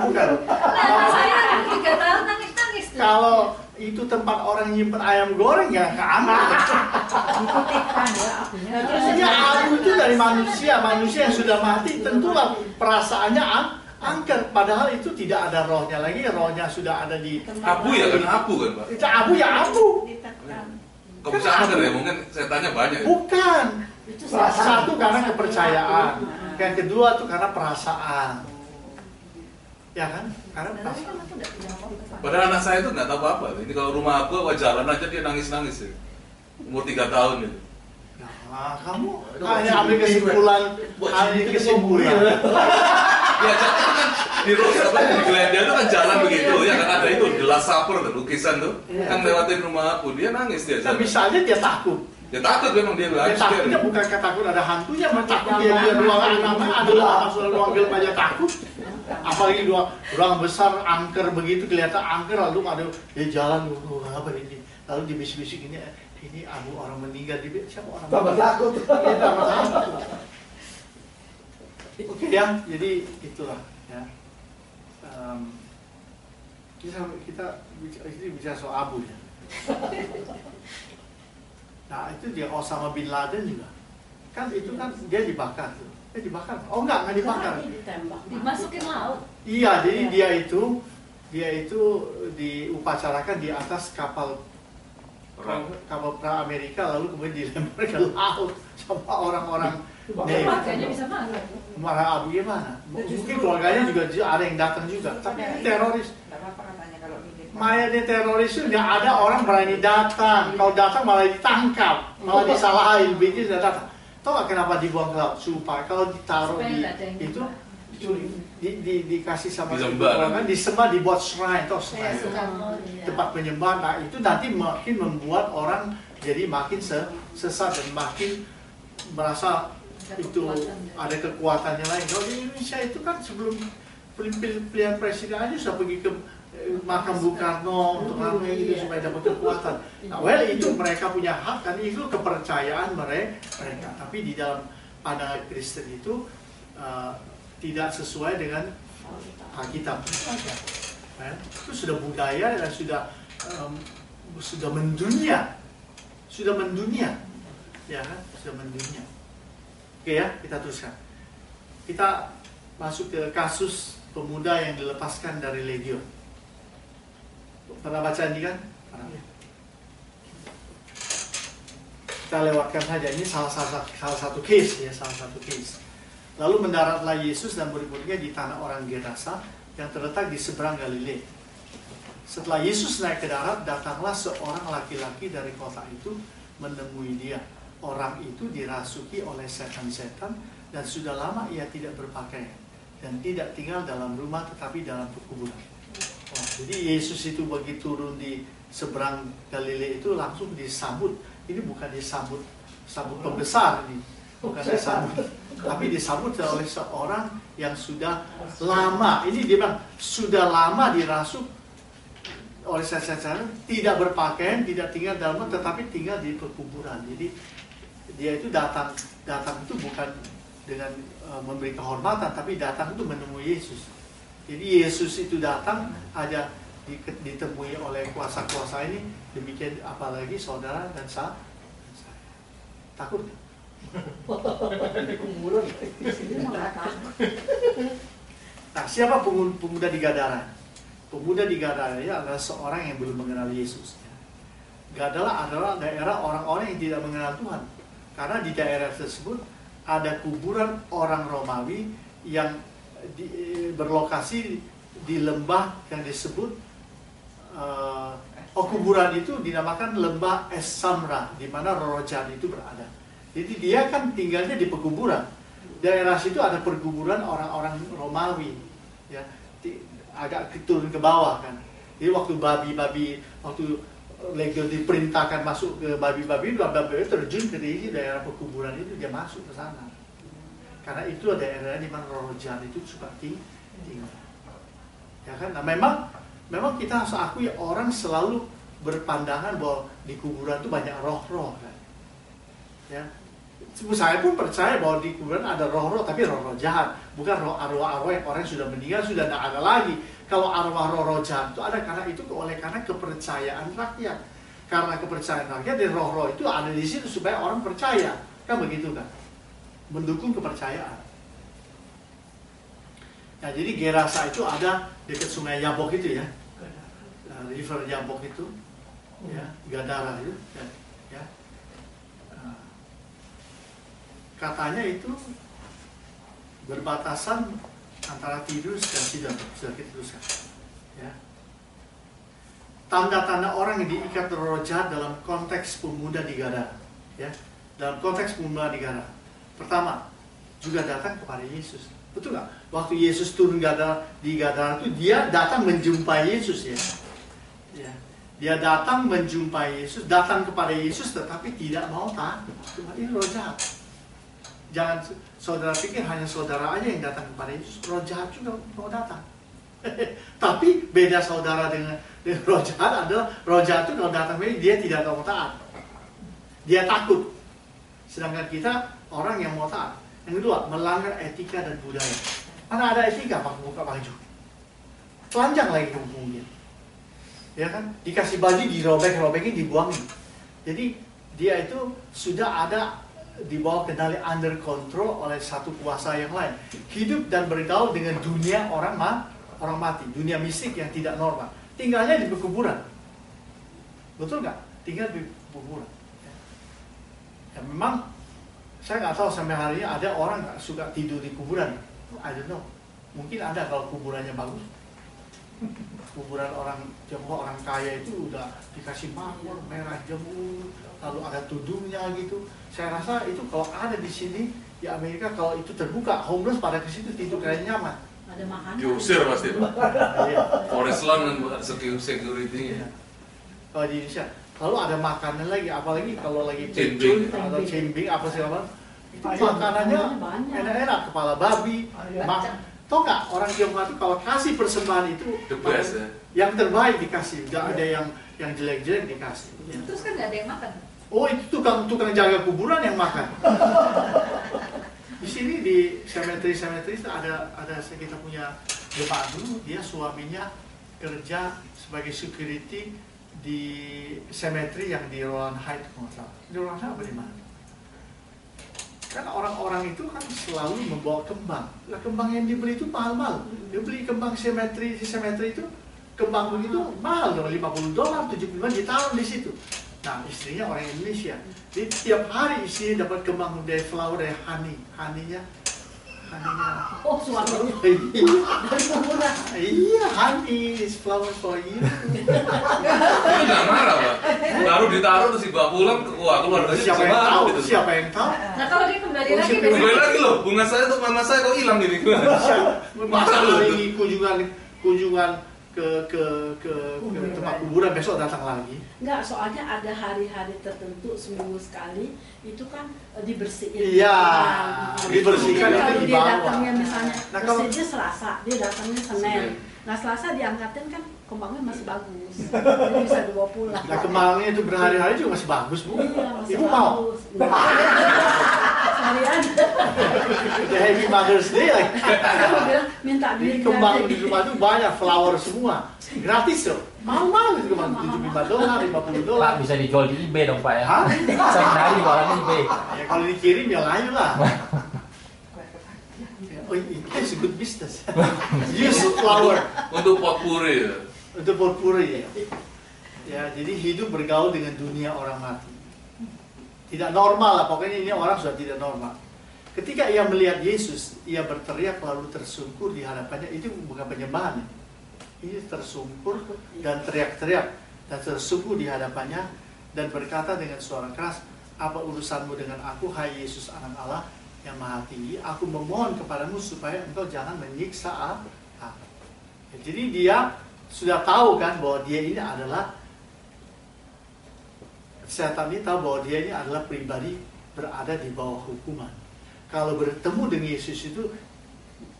bukan. Nah, saya 3 tahun nangis-nangis tuh. Kalau itu tempat orang nyimpen ayam goreng ya keaman. Dikutipkan ya abunya. Ya abu itu dari manusia yang sudah mati tentulah perasaannya angker. Padahal itu tidak ada rohnya lagi, rohnya sudah ada di Abu ya kan abu kan Pak? itu abu ya abu. Ditekan. Kok bisa angker ya? Mungkin setannya banyak ya? Bukan. Itu Satu karena kepercayaan, yang kedua tuh karena perasaan. Ya kan? Karena Tapi perasaan. kan aku nggak punya apa-apa. Padahal anak saya tuh nggak tahu apa-apa. Ini kalau rumah aku jalan aja dia nangis-nangis ya. Umur 3 tahun gitu. Nah, kamu hanya ambil kesimpulan, Ya jadi itu kan di Glendale itu kan jalan begitu ya kan ada itu The Last Supper tuh lukisan tuh kan lewatin rumah aku dia nangis dia Nah, jalan. bisa aja dia takut. Ya takut memang dia Dia nangis takutnya dia. bukan takut ada hantunya, takut dia ruangan namanya adalah masuk ruang gelap aja takut. Apalagi ruang besar angker begitu kelihatan angker lalu ada dia jalan apa ini lalu dibisik-bisik ini abu orang meninggal di siapa orang Tambah takut. Iya, tambah takut. Oke ya, jadi itulah ya. Kita bicara soal abu ya. Nah itu dia Osama bin Laden juga. Kan itu kan dia dibakar tuh. Dibakar. Oh enggak dibakar. ditembak. Dimasukin laut. Iya, jadi dia itu diupacarakan di atas kapal perang Amerika lalu kemudian dilempar ke laut sama orang-orang Navy. Keluarganya bisa marah. Marah abu gimana? Mungkin keluarganya juga ada yang datang juga. Tapi ini teroris. Nggak apa-apa katanya kalau bikin. Mayatnya teroris itu nggak ada orang berani datang. Kalau datang malah ditangkap, malah disalahin. Begitu sudah datang. Tahu nggak kenapa dibuang ke laut? Supaya kalau ditaruh Supaya di nggak ada yang itu minta. dikasih sama Disembah. kan disembah dibuat shrine atau Kayak shrine Soekarno. Iya. tempat penyembahan. Nah itu nanti makin membuat orang jadi makin sesat dan makin merasa Ada itu kekuatan. ada kekuatannya lain. Kalau di Indonesia itu kan sebelum pilihan presiden aja sudah pergi ke makam Bung Karno untuk ramai gitu supaya dapat kekuatan. Nah, well itu mereka punya hak kan itu kepercayaan mereka. Tapi di dalam pandangan Kristen itu tidak sesuai dengan Alkitab. Ya, itu sudah budaya dan sudah mendunia, ya kan? Sudah mendunia. Oke ya, kita teruskan. Kita masuk ke kasus pemuda yang dilepaskan dari Legion. Pernah baca ini kan? Pernah. Kita lewatkan saja. Ini salah satu case ya, salah satu case. Lalu mendaratlah Yesus dan murid-muridnya di tanah orang Gerasa yang terletak di seberang Galilea. Setelah Yesus naik ke darat, datanglah seorang laki-laki dari kota itu menemui dia. Orang itu dirasuki oleh setan-setan dan sudah lama ia tidak berpakaian dan tidak tinggal dalam rumah tetapi dalam perkuburan. Oh, jadi Yesus itu begitu turun di seberang Galilea itu langsung disambut. Ini bukan disambut pembesar ini, bukan disambut, tapi disambut oleh seorang yang sudah lama. Ini dia bilang sudah lama dirasuk oleh setan-setan, tidak berpakaian, tidak tinggal dalam rumah, tetapi tinggal di perkuburan. Jadi dia itu datang itu bukan dengan memberi kehormatan, tapi datang itu menemui Yesus. Jadi Yesus itu datang aja ditemui oleh kuasa-kuasa ini, demikian apalagi saudara dan saya. Takut? Di kuburan. Nah, siapa pemuda di Gadara? Pemuda di Gadara ini adalah seorang yang belum mengenal Yesus. Gadara adalah daerah orang-orang yang tidak mengenal Tuhan. Karena di daerah tersebut ada kuburan orang Romawi yang berlokasi di lembah yang disebut kuburan itu dinamakan lembah Es-Samra, di mana Rojan itu berada. Jadi dia kan tinggalnya di perkuburan. Daerah situ ada perkuburan orang-orang Romawi, ya, agak turun ke bawah kan. Jadi waktu waktu Legion diperintahkan masuk ke babi-babi terjun ke daerah perkuburan itu, dia masuk ke sana. Karena itu daerah di mana Rojan itu suka tinggal. Ya kan? Nah, memang memang kita harus akui orang selalu berpandangan bahwa di kuburan itu banyak roh-roh kan. Ya. Saya pun percaya bahwa di kuburan ada roh-roh, tapi roh-roh jahat, bukan roh arwah-arwah yang orang sudah meninggal sudah tidak ada lagi. Kalau arwah roh-roh jahat itu ada karena kepercayaan rakyat. Karena kepercayaan rakyat dan roh-roh itu ada di situ supaya orang percaya, kan begitu kan? Mendukung kepercayaan. Nah, jadi Gerasa itu ada dekat sungai Yabok itu ya, river Yabok itu, ya, Gadara itu, ya. Katanya itu berbatasan antara Tirus dan Sidon, sudah kita tuliskan. Ya. Tanda-tanda orang yang diikat roh jahat dalam konteks pemuda di Gadara, ya, dalam konteks pemuda di Gadara. Pertama, juga datang kepada Yesus. Betul nggak? Waktu Yesus turun di Gadara itu dia datang menjumpai Yesus ya. Ya. Dia datang menjumpai Yesus, datang kepada Yesus tetapi tidak mau takut. Ini roh jahat. Jangan saudara pikir hanya saudara aja yang datang kepada Yesus, roh jahat juga mau datang. Tapi beda saudara dengan roh jahat adalah roh jahat itu kalau datang dia tidak mau taat. Dia takut. Sedangkan kita orang yang mau taat. Yang kedua, melanggar etika dan budaya. Mana ada etika pakai buka baju? Telanjang lagi mungkin. Ya kan? Dikasih baju dirobek-robekin, dibuangin. Jadi dia itu sudah ada di bawah kendali, under control oleh satu kuasa yang lain. Hidup dan bergaul dengan dunia orang mati, dunia mistik yang tidak normal. Tinggalnya di kuburan. Betul nggak? Tinggal di kuburan. Ya, memang saya nggak tahu sampai hari ini ada orang nggak suka tidur di kuburan. I don't know. Mungkin ada kalau kuburannya bagus. Kuburan orang Jawa, orang kaya itu udah dikasih marmer merah jamur, lalu ada tudungnya gitu. Saya rasa itu kalau ada di sini di Amerika, kalau itu terbuka, homeless pada ke situ tidur kayak nyaman. Ada makanan. Diusir pasti Pak. Iya. Forest Land kan buat security-nya. Kalau di Indonesia, lalu ada makanan lagi, apalagi kalau lagi Cimbing. pecul atau cimbing apa segala macam. Itu makanannya enak-enak, kepala babi, tau nggak orang Tionghoa itu kalau kasih persembahan itu The best ya. yang terbaik dikasih, nggak ada yang jelek-jelek dikasih. Ya. Terus kan nggak ada yang makan. Oh itu tukang jaga kuburan yang makan. Di sini di cemetery itu ada kita punya bapak dulu, dia suaminya kerja sebagai security di cemetery yang di Roland Heights, kalau nggak salah. Di Roland Heights apa di mana? Kan orang-orang itu kan selalu membawa kembang. Nah, kembang yang dibeli itu mahal-mahal. Dia beli kembang cemetery itu, kembang begitu mahal dong, $50, $75 ditaruh di situ. Nah, istrinya orang Indonesia. Jadi tiap hari istrinya dapat kembang dari flower, dari honey-nya. Oh, suami. Dari kuburan. Iya, honey is flower for you. Itu nggak marah Pak. Baru ditaruh terus dibawa pulang, wah keluarganya Siapa yang tahu? gitu. Siapa yang tahu? Nah kalau dia kembali lagi siapa- Kembali besok, lagi loh, bunga saya tuh mama saya kok hilang gini. Masa hari kunjungan ke tempat kuburan, besok datang lagi. Enggak, soalnya ada hari-hari tertentu seminggu sekali itu kan dibersihin. Iya, Nah, dibersihkan jadi itu kalau di dia bawah. datangnya misalnya Nah, kalau- bersihnya Selasa, dia datangnya Senin. Senin. Nah Selasa diangkatin kan kembangnya masih bagus, jadi bisa dibawa pulang. Nah kembangnya itu berhari-hari juga masih bagus, Bu. Iya, masih Ibu mau? bagus. Seharian. The Happy Mother's Day lagi. Aku bilang minta Jadi duit kembang nanti. di rumah itu banyak flower semua. Gratis loh. Mahal-mahal itu kembang, $75, $50. Pak bisa dijual di eBay dong Pak ya? Hah? Sehari jualan di eBay. Ya kalau dikirim ya layu lah. Oh, it's a good business. Use flower Untuk potpuri ya. untuk potpuri ya. Ya, jadi hidup bergaul dengan dunia orang mati. Tidak normal lah, pokoknya ini orang sudah tidak normal. Ketika ia melihat Yesus, ia berteriak lalu tersungkur di hadapannya. Itu bukan penyembahan. Ini tersungkur dan teriak-teriak dan tersungkur di hadapannya dan berkata dengan suara keras, "Apa urusanmu dengan aku, hai Yesus anak Allah yang maha tinggi? Aku memohon kepadamu supaya engkau jangan menyiksa aku." Ya, jadi dia sudah tahu kan bahwa dia ini adalah setan ini tahu bahwa dia ini adalah pribadi berada di bawah hukuman. Kalau bertemu dengan Yesus itu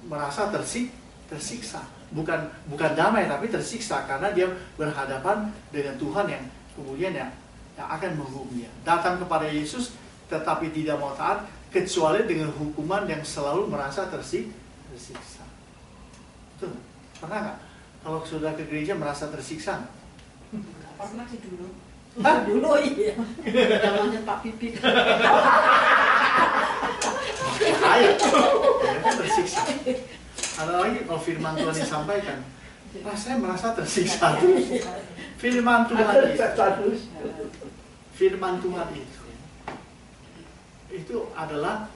merasa tersiksa. bukan damai tapi tersiksa karena dia berhadapan dengan Tuhan yang kemudian yang akan menghukum dia. Datang kepada Yesus tetapi tidak mau taat kecuali dengan hukuman yang selalu merasa tersiksa. Betul? Pernah nggak? Kalau sudah ke gereja merasa tersiksa? Pernah sih dulu. Hah? Dulu iya. Zamannya Pak Pipik. Ayo, mereka tersiksa. Ada lagi kalau firman Tuhan disampaikan, saya merasa tersiksa. Firman Tuhan itu adalah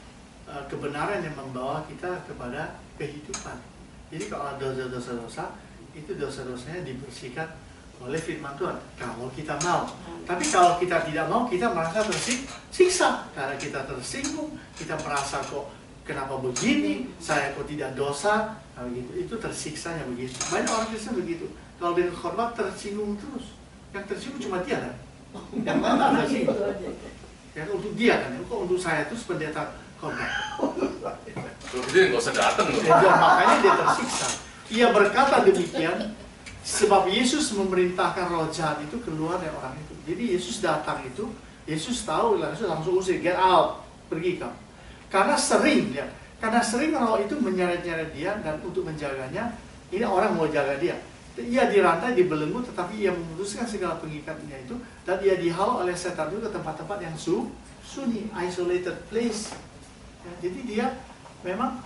kebenaran yang membawa kita kepada kehidupan. Jadi kalau ada dosa-dosa, itu dosa-dosanya dibersihkan oleh firman Tuhan. Kalau kita mau, tapi kalau kita tidak mau, kita merasa tersiksa karena kita tersinggung, kita merasa kok kenapa begini, saya kok tidak dosa, nah, begitu. Itu tersiksanya begitu. Banyak orang Kristen begitu. Kalau dengan khotbah tersinggung terus, yang tersinggung cuma dia kan, yang lain tidak tersinggung. Ya untuk dia kan, kok untuk saya itu pendeta khotbah. Kalau gitu nggak usah datang loh. Makanya dia tersiksa. Ia berkata demikian sebab Yesus memerintahkan roh jahat itu keluar dari orang itu. Jadi Yesus datang itu, Yesus tahu langsung usir, get out, pergi kamu. Karena sering roh itu menyeret-nyeret dia dan untuk menjaganya, ini orang mau jaga dia. Ia dirantai, dibelenggu, tetapi ia memutuskan segala pengikatnya itu dan ia dihalau oleh setan itu ke tempat-tempat yang sunyi, isolated place. Ya, jadi dia memang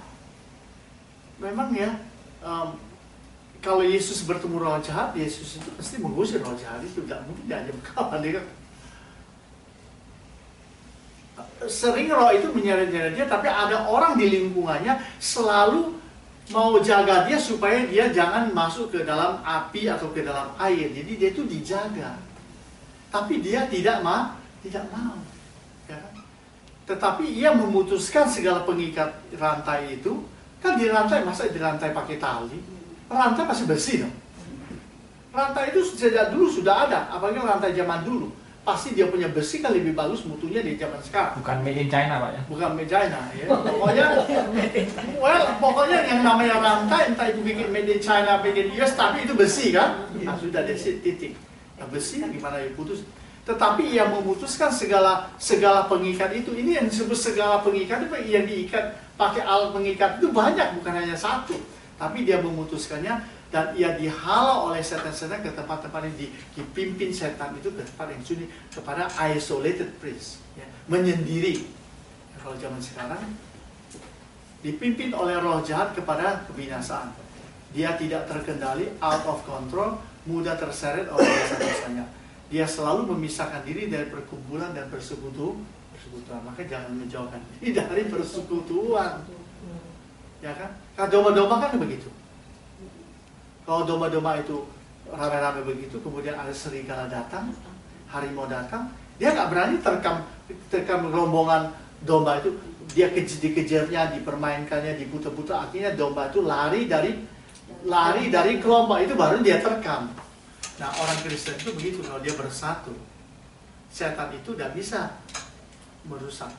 ya. Kalau Yesus bertemu roh jahat, Yesus itu pasti mengusir roh jahat itu. Tidak mungkin dia hanya berkawan. Sering roh itu menyeret-nyeret dia, tapi ada orang di lingkungannya selalu mau jaga dia supaya dia jangan masuk ke dalam api atau ke dalam air. Jadi dia itu dijaga. Tapi dia tidak mau. Ya kan? Tetapi ia memutuskan segala pengikat rantai itu. Kan dirantai, masa dirantai pakai tali? Rantai masih bersih dong. Rantai itu sejak dulu sudah ada, apalagi rantai zaman dulu. Pasti dia punya besi kan lebih bagus mutunya di zaman sekarang. Bukan made in China, Pak ya? Bukan made in China ya. Pokoknya yang namanya rantai entah itu bikin made in China, made in US, tapi itu besi kan? Nah, sudah desi titik. Nah, besi gimana diputus? Tetapi ia memutuskan segala pengikat itu. Ini yang disebut segala pengikat itu yang diikat pakai alat pengikat itu banyak, bukan hanya satu. Tapi dia memutuskannya dan ia dihalau oleh setan-setan ke tempat-tempat yang dipimpin setan itu ke tempat yang sunyi, kepada isolated place, ya, menyendiri. Ya, kalau zaman sekarang dipimpin oleh roh jahat kepada kebinasaan. Dia tidak terkendali, out of control, mudah terseret oleh dosa-dosanya. Dia selalu memisahkan diri dari perkumpulan dan persekutuan. Maka jangan menjauhkan diri dari persekutuan. Ya kan? Kalau domba-domba kan begitu. Kalau domba-domba itu rame-rame begitu, kemudian ada serigala datang, harimau datang, dia nggak berani terkam rombongan domba itu. Dia dikejarnya, dipermainkannya, diputar-putar. Akhirnya domba itu lari dari kelompok itu, baru dia terkam. Nah, orang Kristen itu begitu, kalau dia bersatu, setan itu tidak bisa merusak.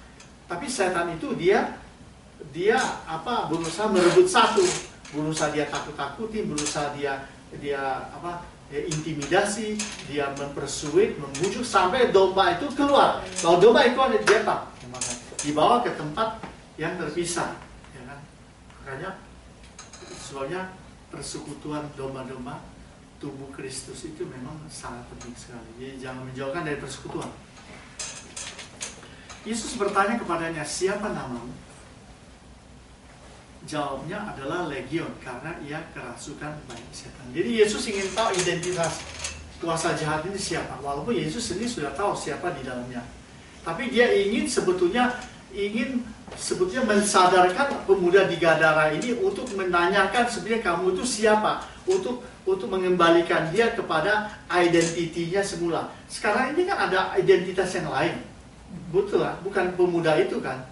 Tapi setan itu dia berusaha merebut satu, berusaha dia takut-takutin, berusaha dia intimidasi, dia mempersuit, membujuk sampai domba itu keluar. Kalau domba itu ada dia dibawa ke tempat yang terpisah, ya kan? Makanya sebabnya persekutuan domba-domba tubuh Kristus itu memang sangat penting sekali. Jadi jangan menjauhkan dari persekutuan. Yesus bertanya kepadanya, siapa namamu? Jawabnya adalah Legion, karena ia kerasukan banyak setan. Jadi Yesus ingin tahu identitas kuasa jahat ini siapa. Walaupun Yesus sendiri sudah tahu siapa di dalamnya. Tapi dia ingin sebetulnya mensadarkan pemuda di Gadara ini untuk menanyakan sebenarnya kamu itu siapa. Untuk mengembalikan dia kepada identitinya semula. Sekarang ini kan ada identitas yang lain. Betul lah, bukan pemuda itu kan.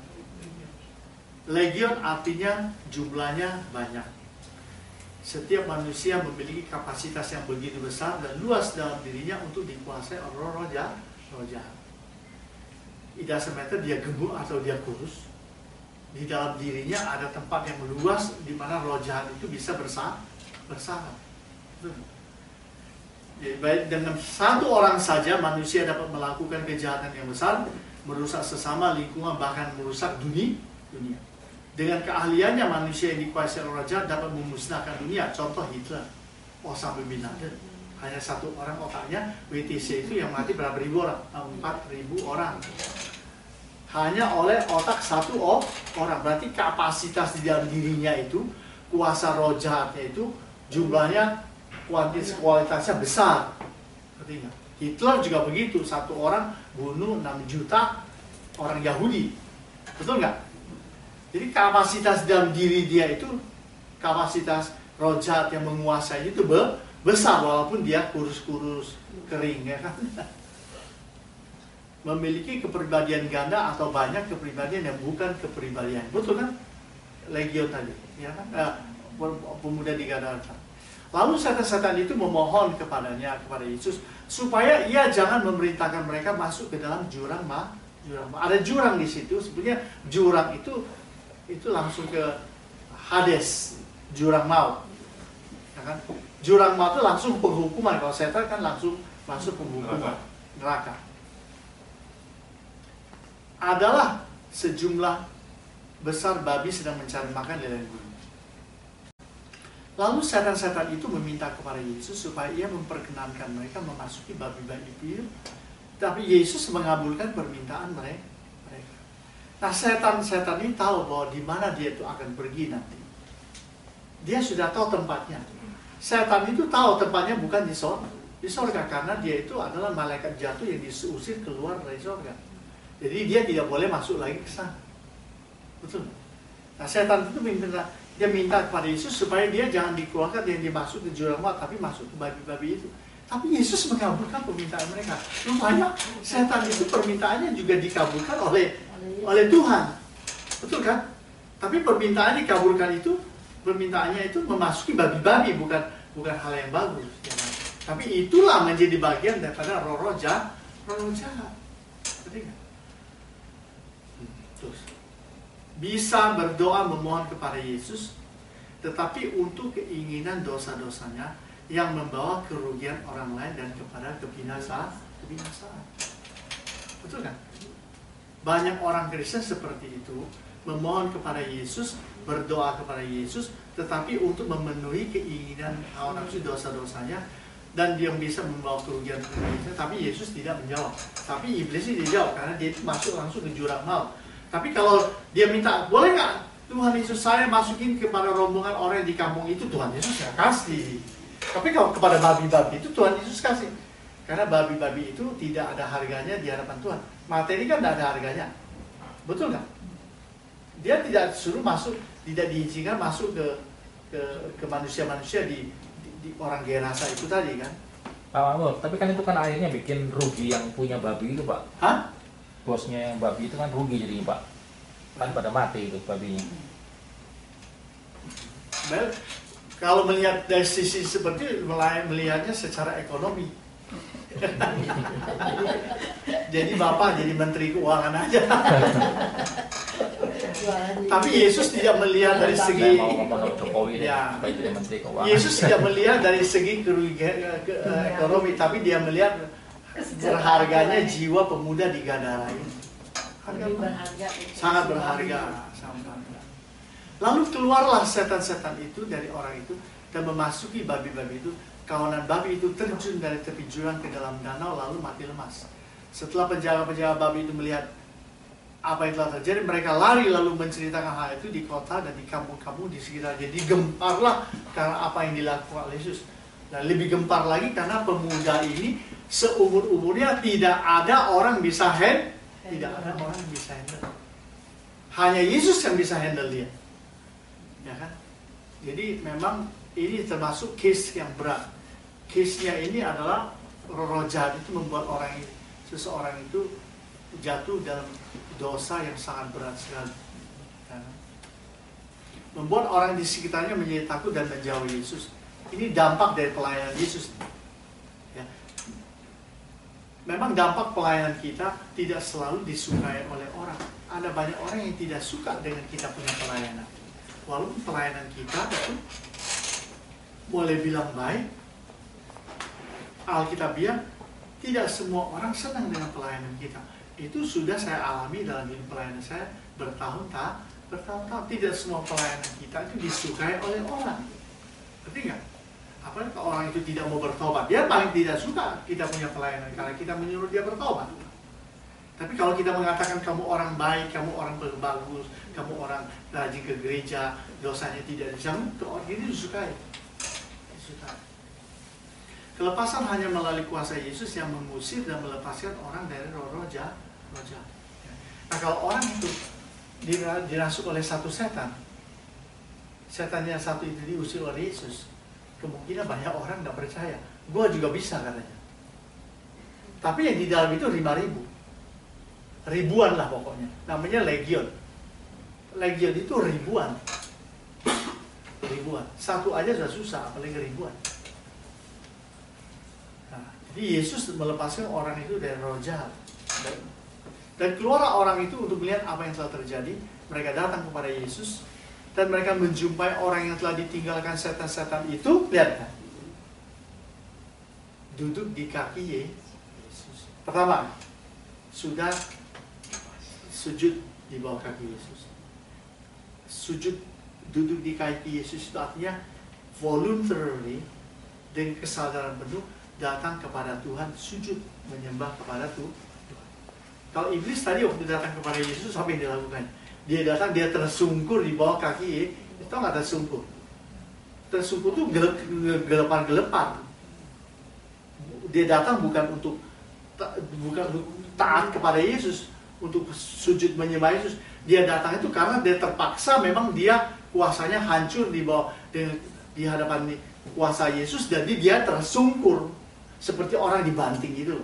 Legion artinya jumlahnya banyak. Setiap manusia memiliki kapasitas yang begitu besar dan luas dalam dirinya untuk dikuasai oleh roh jahat. It doesn't matter dia gemuk atau dia kurus. Di dalam dirinya ada tempat yang luas di mana roh jahat itu bisa bersalah. Betul. Jadi baik dengan satu orang saja manusia dapat melakukan kejahatan yang besar, merusak sesama, lingkungan, bahkan merusak dunia. Dengan keahliannya manusia yang dikuasai oleh raja dapat memusnahkan dunia. Contoh Hitler, Osama bin Laden. Hanya satu orang otaknya, WTC itu yang mati berapa ribu orang? 4.000 orang. Hanya oleh otak satu orang. Berarti kapasitas di dalam dirinya itu, kuasa roh jahatnya itu jumlahnya, kualitasnya besar. Artinya Hitler juga begitu, satu orang bunuh 6 juta orang Yahudi. Betul nggak? Jadi kapasitas dalam diri dia itu, kapasitas roh jahat yang menguasai itu besar walaupun dia kurus-kurus, kering, ya kan? Memiliki kepribadian ganda atau banyak kepribadian yang bukan kepribadian. Betul kan? Legion tadi, ya kan? Pemuda digadarkan. Lalu setan-setan itu memohon kepadanya, kepada Yesus, supaya ia jangan memerintahkan mereka masuk ke dalam jurang. Ada jurang di situ. Sebenarnya jurang itu langsung ke Hades, jurang maut. Ya kan? Jurang maut itu langsung penghukuman. Kalau setan kan langsung masuk penghukuman, neraka. Adalah sejumlah besar babi sedang mencari makan di lereng gunung. Lalu setan-setan itu meminta kepada Yesus supaya ia memperkenankan mereka memasuki babi-babi itu. Tapi Yesus mengabulkan permintaan mereka. Nah, setan-setan ini tahu bahwa di mana dia itu akan pergi nanti. Dia sudah tahu tempatnya. Setan itu tahu tempatnya bukan di sorga, karena dia itu adalah malaikat jatuh yang diusir keluar dari sorga. Jadi dia tidak boleh masuk lagi ke sana. Betul. Nah, setan itu minta kepada Yesus supaya dia jangan dikeluarkan, yang dimasuk ke jurang maut, tapi masuk ke babi-babi itu. Tapi Yesus mengabulkan permintaan mereka. Rupanya setan itu permintaannya juga dikabulkan oleh Tuhan. Betul kan? Tapi permintaan dikabulkan itu, permintaannya itu memasuki babi-babi, bukan hal yang bagus. Ya kan? Tapi itulah menjadi bagian daripada roh jahat. Terus bisa berdoa memohon kepada Yesus, tetapi untuk keinginan dosa-dosanya yang membawa kerugian orang lain dan kepada kebinasaan. Betul kan? Banyak orang Kristen seperti itu, memohon kepada Yesus, berdoa kepada Yesus, tetapi untuk memenuhi keinginan hawa nafsu dosa-dosanya dan dia bisa membawa kerugian kepada tapi Yesus tidak menjawab. Tapi iblis ini dijawab karena dia itu masuk langsung ke jurang maut. Tapi kalau dia minta, boleh nggak Tuhan Yesus saya masukin kepada rombongan orang di kampung itu, Tuhan Yesus nggak kasih. Tapi kalau kepada babi-babi itu Tuhan Yesus kasih. Karena babi-babi itu tidak ada harganya di hadapan Tuhan. Materi kan tidak ada harganya. Betul nggak? Dia tidak suruh masuk, tidak diizinkan masuk ke manusia-manusia di orang Gerasa itu tadi kan. Pak Makmur, tapi kan itu kan akhirnya bikin rugi yang punya babi itu, Pak. Hah? Bosnya yang babi itu kan rugi jadinya, Pak. Kan pada mati itu babinya. Well, kalau melihat dari sisi seperti melihatnya secara ekonomi. Jadi Bapak jadi Menteri Keuangan aja. Tapi Yesus tidak melihat dari segi ya, Yesus tidak melihat dari segi kerugian ekonomi, tapi dia melihat berharganya jiwa pemuda di Gadara ini. Sangat berharga. Lalu keluarlah setan-setan itu dari orang itu dan memasuki babi-babi itu. Kawanan babi itu terjun dari tepi jurang ke dalam danau lalu mati lemas. Setelah penjaga-penjaga babi itu melihat apa yang telah terjadi, mereka lari lalu menceritakan hal itu di kota dan di kampung-kampung di sekitar. Jadi gemparlah karena apa yang dilakukan oleh Yesus. Dan lebih gempar lagi karena pemuda ini seumur-umurnya tidak ada orang bisa handle. Hanya Yesus yang bisa handle dia. Ya kan? Jadi memang ini termasuk case yang berat. Case-nya ini adalah roh jahat itu membuat seseorang itu jatuh dalam dosa yang sangat berat sekali. Ya kan? Membuat orang di sekitarnya menjadi takut dan menjauhi Yesus. Ini dampak dari pelayanan Yesus. Ya. Memang dampak pelayanan kita tidak selalu disukai oleh orang. Ada banyak orang yang tidak suka dengan kita punya pelayanan. Walaupun pelayanan kita itu boleh bilang baik. Alkitabiah, tidak semua orang senang dengan pelayanan kita. Itu sudah saya alami dalam hidup pelayanan saya bertahun-tahun. Tidak semua pelayanan kita itu disukai oleh orang. Ngerti nggak? Apalagi kalau orang itu tidak mau bertobat, dia paling tidak suka kita punya pelayanan karena kita menyuruh dia bertobat. Tapi kalau kita mengatakan kamu orang baik, kamu orang bagus, kamu orang rajin ke gereja, dosanya tidak dijamin, itu orang ini disukai. Kelepasan hanya melalui kuasa Yesus yang mengusir dan melepaskan orang dari roh jahat. Nah, kalau orang itu dirasuk oleh satu setan, setannya satu itu diusir oleh Yesus, kemungkinan banyak orang tidak percaya. Gua juga bisa katanya. Tapi yang di dalam itu 5.000, ribuan lah pokoknya. Namanya legion. Legion itu ribuan. Satu aja sudah susah, apalagi ribuan. Jadi Yesus melepaskan orang itu dari roh jahat. Dan keluar orang itu untuk melihat apa yang telah terjadi. Mereka datang kepada Yesus dan mereka menjumpai orang yang telah ditinggalkan setan-setan itu. Lihat kan? Duduk di kaki Yesus. Pertama, sudah sujud di bawah kaki Yesus. Sujud, duduk di kaki Yesus itu artinya voluntarily, dengan kesadaran penuh datang kepada Tuhan, sujud menyembah kepada Tuhan. Kalau iblis tadi waktu datang kepada Yesus, apa yang dia lakukan? Dia datang, dia tersungkur di bawah kaki. Itu nggak tersungkur. Tersungkur itu gelepar-gelepar. Dia datang bukan untuk taat kepada Yesus, untuk sujud menyembah Yesus. Dia datang itu karena dia terpaksa, memang dia kuasanya hancur di bawah di hadapan kuasa Yesus, jadi dia tersungkur seperti orang dibanting gitu.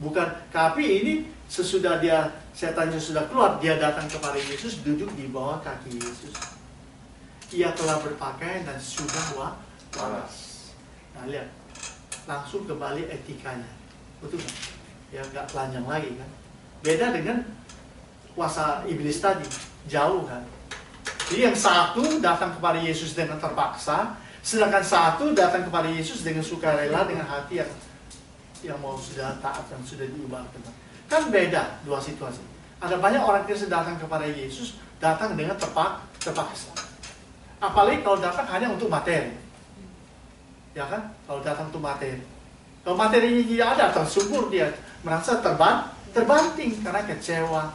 Bukan, tapi ini sesudah setannya sudah keluar, dia datang kepada Yesus, duduk di bawah kaki Yesus. Ia telah berpakaian dan sudah waras. Nah lihat, langsung kembali etikanya, betul kan? Ya nggak telanjang lagi kan? Beda dengan kuasa iblis tadi, jauh kan? Jadi yang satu datang kepada Yesus dengan terpaksa, sedangkan satu datang kepada Yesus dengan sukarela, dengan hati yang mau sudah taat, yang sudah diubahkan. Kan beda dua situasi. Ada banyak orang Kristen datang kepada Yesus, datang dengan terpaksa. Apalagi kalau datang hanya untuk materi. Ya kan? Kalau datang untuk materi. Kalau materinya tidak ada, tersungkur dia, merasa terbanting karena kecewa.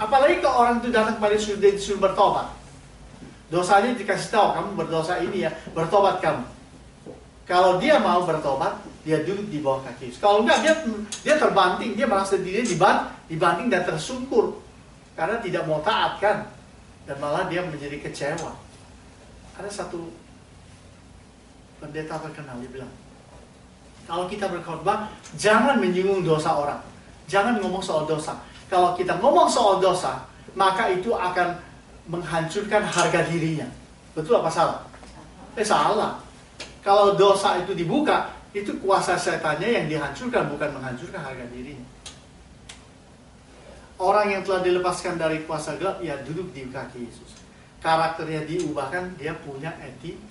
Apalagi kalau orang itu datang kepada Yesus, dia disuruh bertobat. Dosanya dikasih tahu, kamu berdosa ini ya, bertobat kamu. Kalau dia mau bertobat, dia duduk di bawah kaki Yesus. Kalau enggak, dia terbanting, dia merasa dirinya dibanting dan tersungkur karena tidak mau taat kan, dan malah dia menjadi kecewa. Ada satu pendeta terkenal, dia bilang, kalau kita berkhotbah, jangan menyinggung dosa orang, jangan ngomong soal dosa. Kalau kita ngomong soal dosa, maka itu akan menghancurkan harga dirinya. Betul apa salah? Salah. Kalau dosa itu dibuka, itu kuasa setannya yang dihancurkan, bukan menghancurkan harga dirinya. Orang yang telah dilepaskan dari kuasa gelap, ya duduk di kaki Yesus. Karakternya diubahkan, dia punya etika.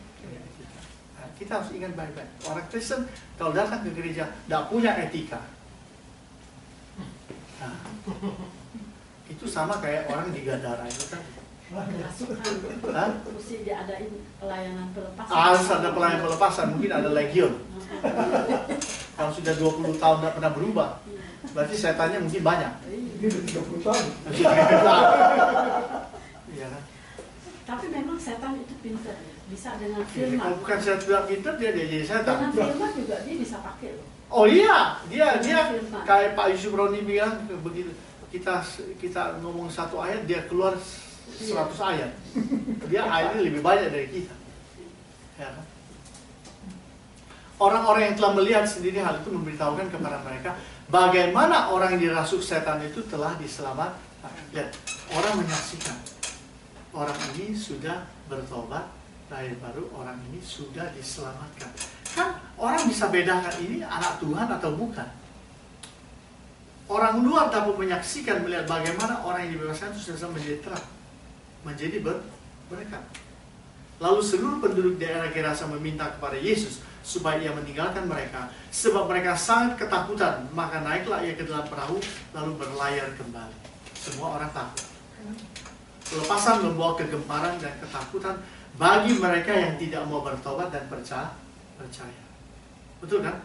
Nah, kita harus ingat baik-baik. Orang Kristen kalau datang ke gereja tidak punya etika. Nah, itu sama kayak orang di Gadara itu kan. Mesti diadain pelayanan pelepasan. Harus ada pelayanan pelepasan, mungkin ada legion. Kalau sudah 20 tahun tidak pernah berubah, berarti setannya mungkin banyak. Ini udah 30 tahun. Iya kan? Tapi memang setan itu pintar, bisa dengan firman. Kalau bukan setan pintar, dia jadi setan. Dengan firman juga dia bisa pakai loh. Oh iya, dia kayak Pak Yusuf Roni bilang begitu. Kita ngomong satu ayat, dia keluar 100 ayat. Dia ayatnya lebih banyak dari kita. Ya kan? Orang-orang yang telah melihat sendiri hal itu memberitahukan kepada mereka bagaimana orang yang dirasuk setan itu telah diselamatkan. Lihat, orang menyaksikan. Orang ini sudah bertobat, lahir baru, orang ini sudah diselamatkan. Kan orang bisa bedakan ini anak Tuhan atau bukan. Orang luar dapat menyaksikan, melihat bagaimana orang yang dibebaskan itu sudah menjadi terang, menjadi berkat. Lalu seluruh penduduk daerah Gerasa meminta kepada Yesus supaya ia meninggalkan mereka, sebab mereka sangat ketakutan. Maka naiklah ia ke dalam perahu, lalu berlayar kembali. Semua orang takut. Kelepasan membawa kegemparan dan ketakutan bagi mereka yang tidak mau bertobat dan percaya. Betul kan?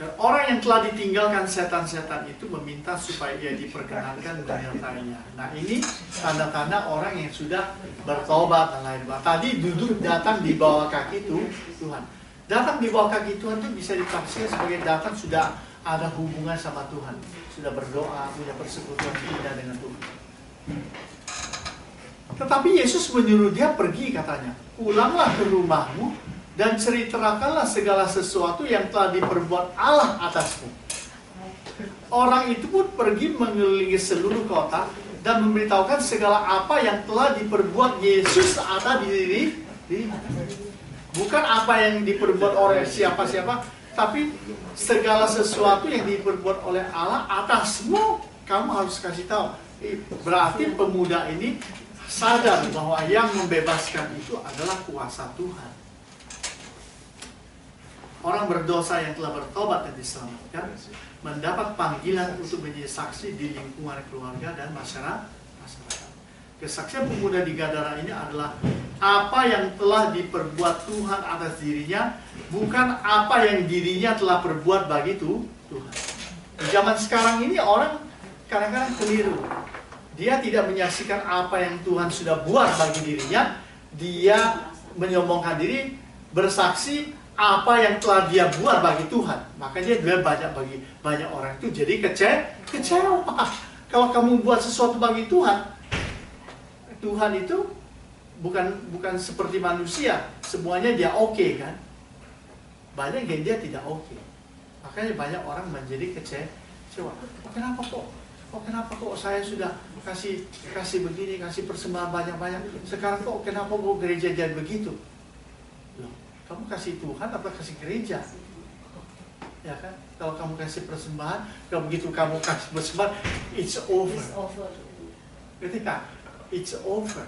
Dan orang yang telah ditinggalkan setan-setan itu meminta supaya ia diperkenankan menyertainya. Nah, ini tanda-tanda orang yang sudah bertobat dan lain-lain. Tadi duduk datang di bawah kaki Tuhan. Datang di bawah kaki Tuhan itu bisa ditafsir sebagai datang sudah ada hubungan sama Tuhan, sudah berdoa, punya persekutuan indah dengan Tuhan. Tetapi Yesus menyuruh dia pergi, katanya, pulanglah ke rumahmu dan ceritakanlah segala sesuatu yang telah diperbuat Allah atasmu. Orang itu pun pergi mengelilingi seluruh kota dan memberitahukan segala apa yang telah diperbuat Yesus atas diri. Bukan apa yang diperbuat oleh siapa-siapa, tapi segala sesuatu yang diperbuat oleh Allah atasmu. Kamu harus kasih tahu. Berarti pemuda ini sadar bahwa yang membebaskan itu adalah kuasa Tuhan. Orang berdosa yang telah bertobat dan diselamatkan mendapat panggilan untuk menjadi saksi di lingkungan keluarga dan masyarakat. Kesaksian pemuda di Gadara ini adalah apa yang telah diperbuat Tuhan atas dirinya, bukan apa yang dirinya telah perbuat bagi Tuhan. Di zaman sekarang ini orang kadang-kadang keliru. Dia tidak menyaksikan apa yang Tuhan sudah buat bagi dirinya. Dia menyombongkan diri, bersaksi apa yang telah dia buat bagi Tuhan. Makanya dia banyak orang itu jadi kecewa. Kalau kamu buat sesuatu bagi Tuhan, Tuhan itu bukan seperti manusia, semuanya dia oke, kan? Banyak yang dia tidak oke. Makanya banyak orang menjadi kecewa. Kenapa kok saya sudah kasih begini, kasih persembahan banyak-banyak, sekarang kok kenapa kok gereja jadi begitu? Loh, kamu kasih Tuhan apa kasih gereja? Ya kan? Kalau kamu kasih persembahan, kalau begitu kamu kasih persembahan, it's over. Ketika it's over.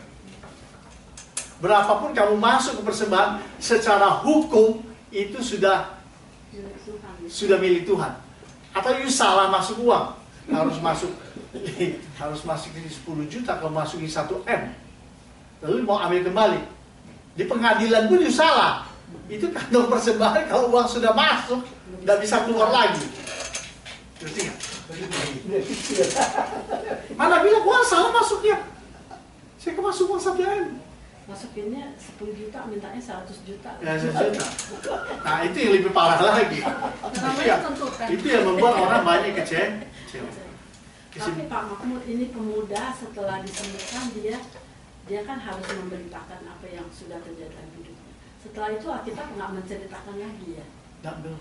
Berapapun kamu masuk ke persembahan, secara hukum itu sudah milik Tuhan. Atau you salah masuk uang, harus masuk 10 juta, kalau masukin 1 M, lalu mau ambil kembali. Di pengadilan pun you salah. Itu kantong persembahan, kalau uang sudah masuk, nggak bisa keluar lagi. Ngerti nggak? Mana bilang uang salah masuknya? Saya masuk uang 1 M. Masukinnya 10 juta, mintanya 100 juta. Ya, 100 juta. Nah, itu yang lebih parah lagi. Itu yang membuat orang banyak kecewa. Tapi Pak Makmur, ini pemuda setelah disembuhkan, dia kan harus memberitakan apa yang sudah terjadi dalam hidupnya. Setelah itu kita nggak menceritakan lagi ya. Nggak belum.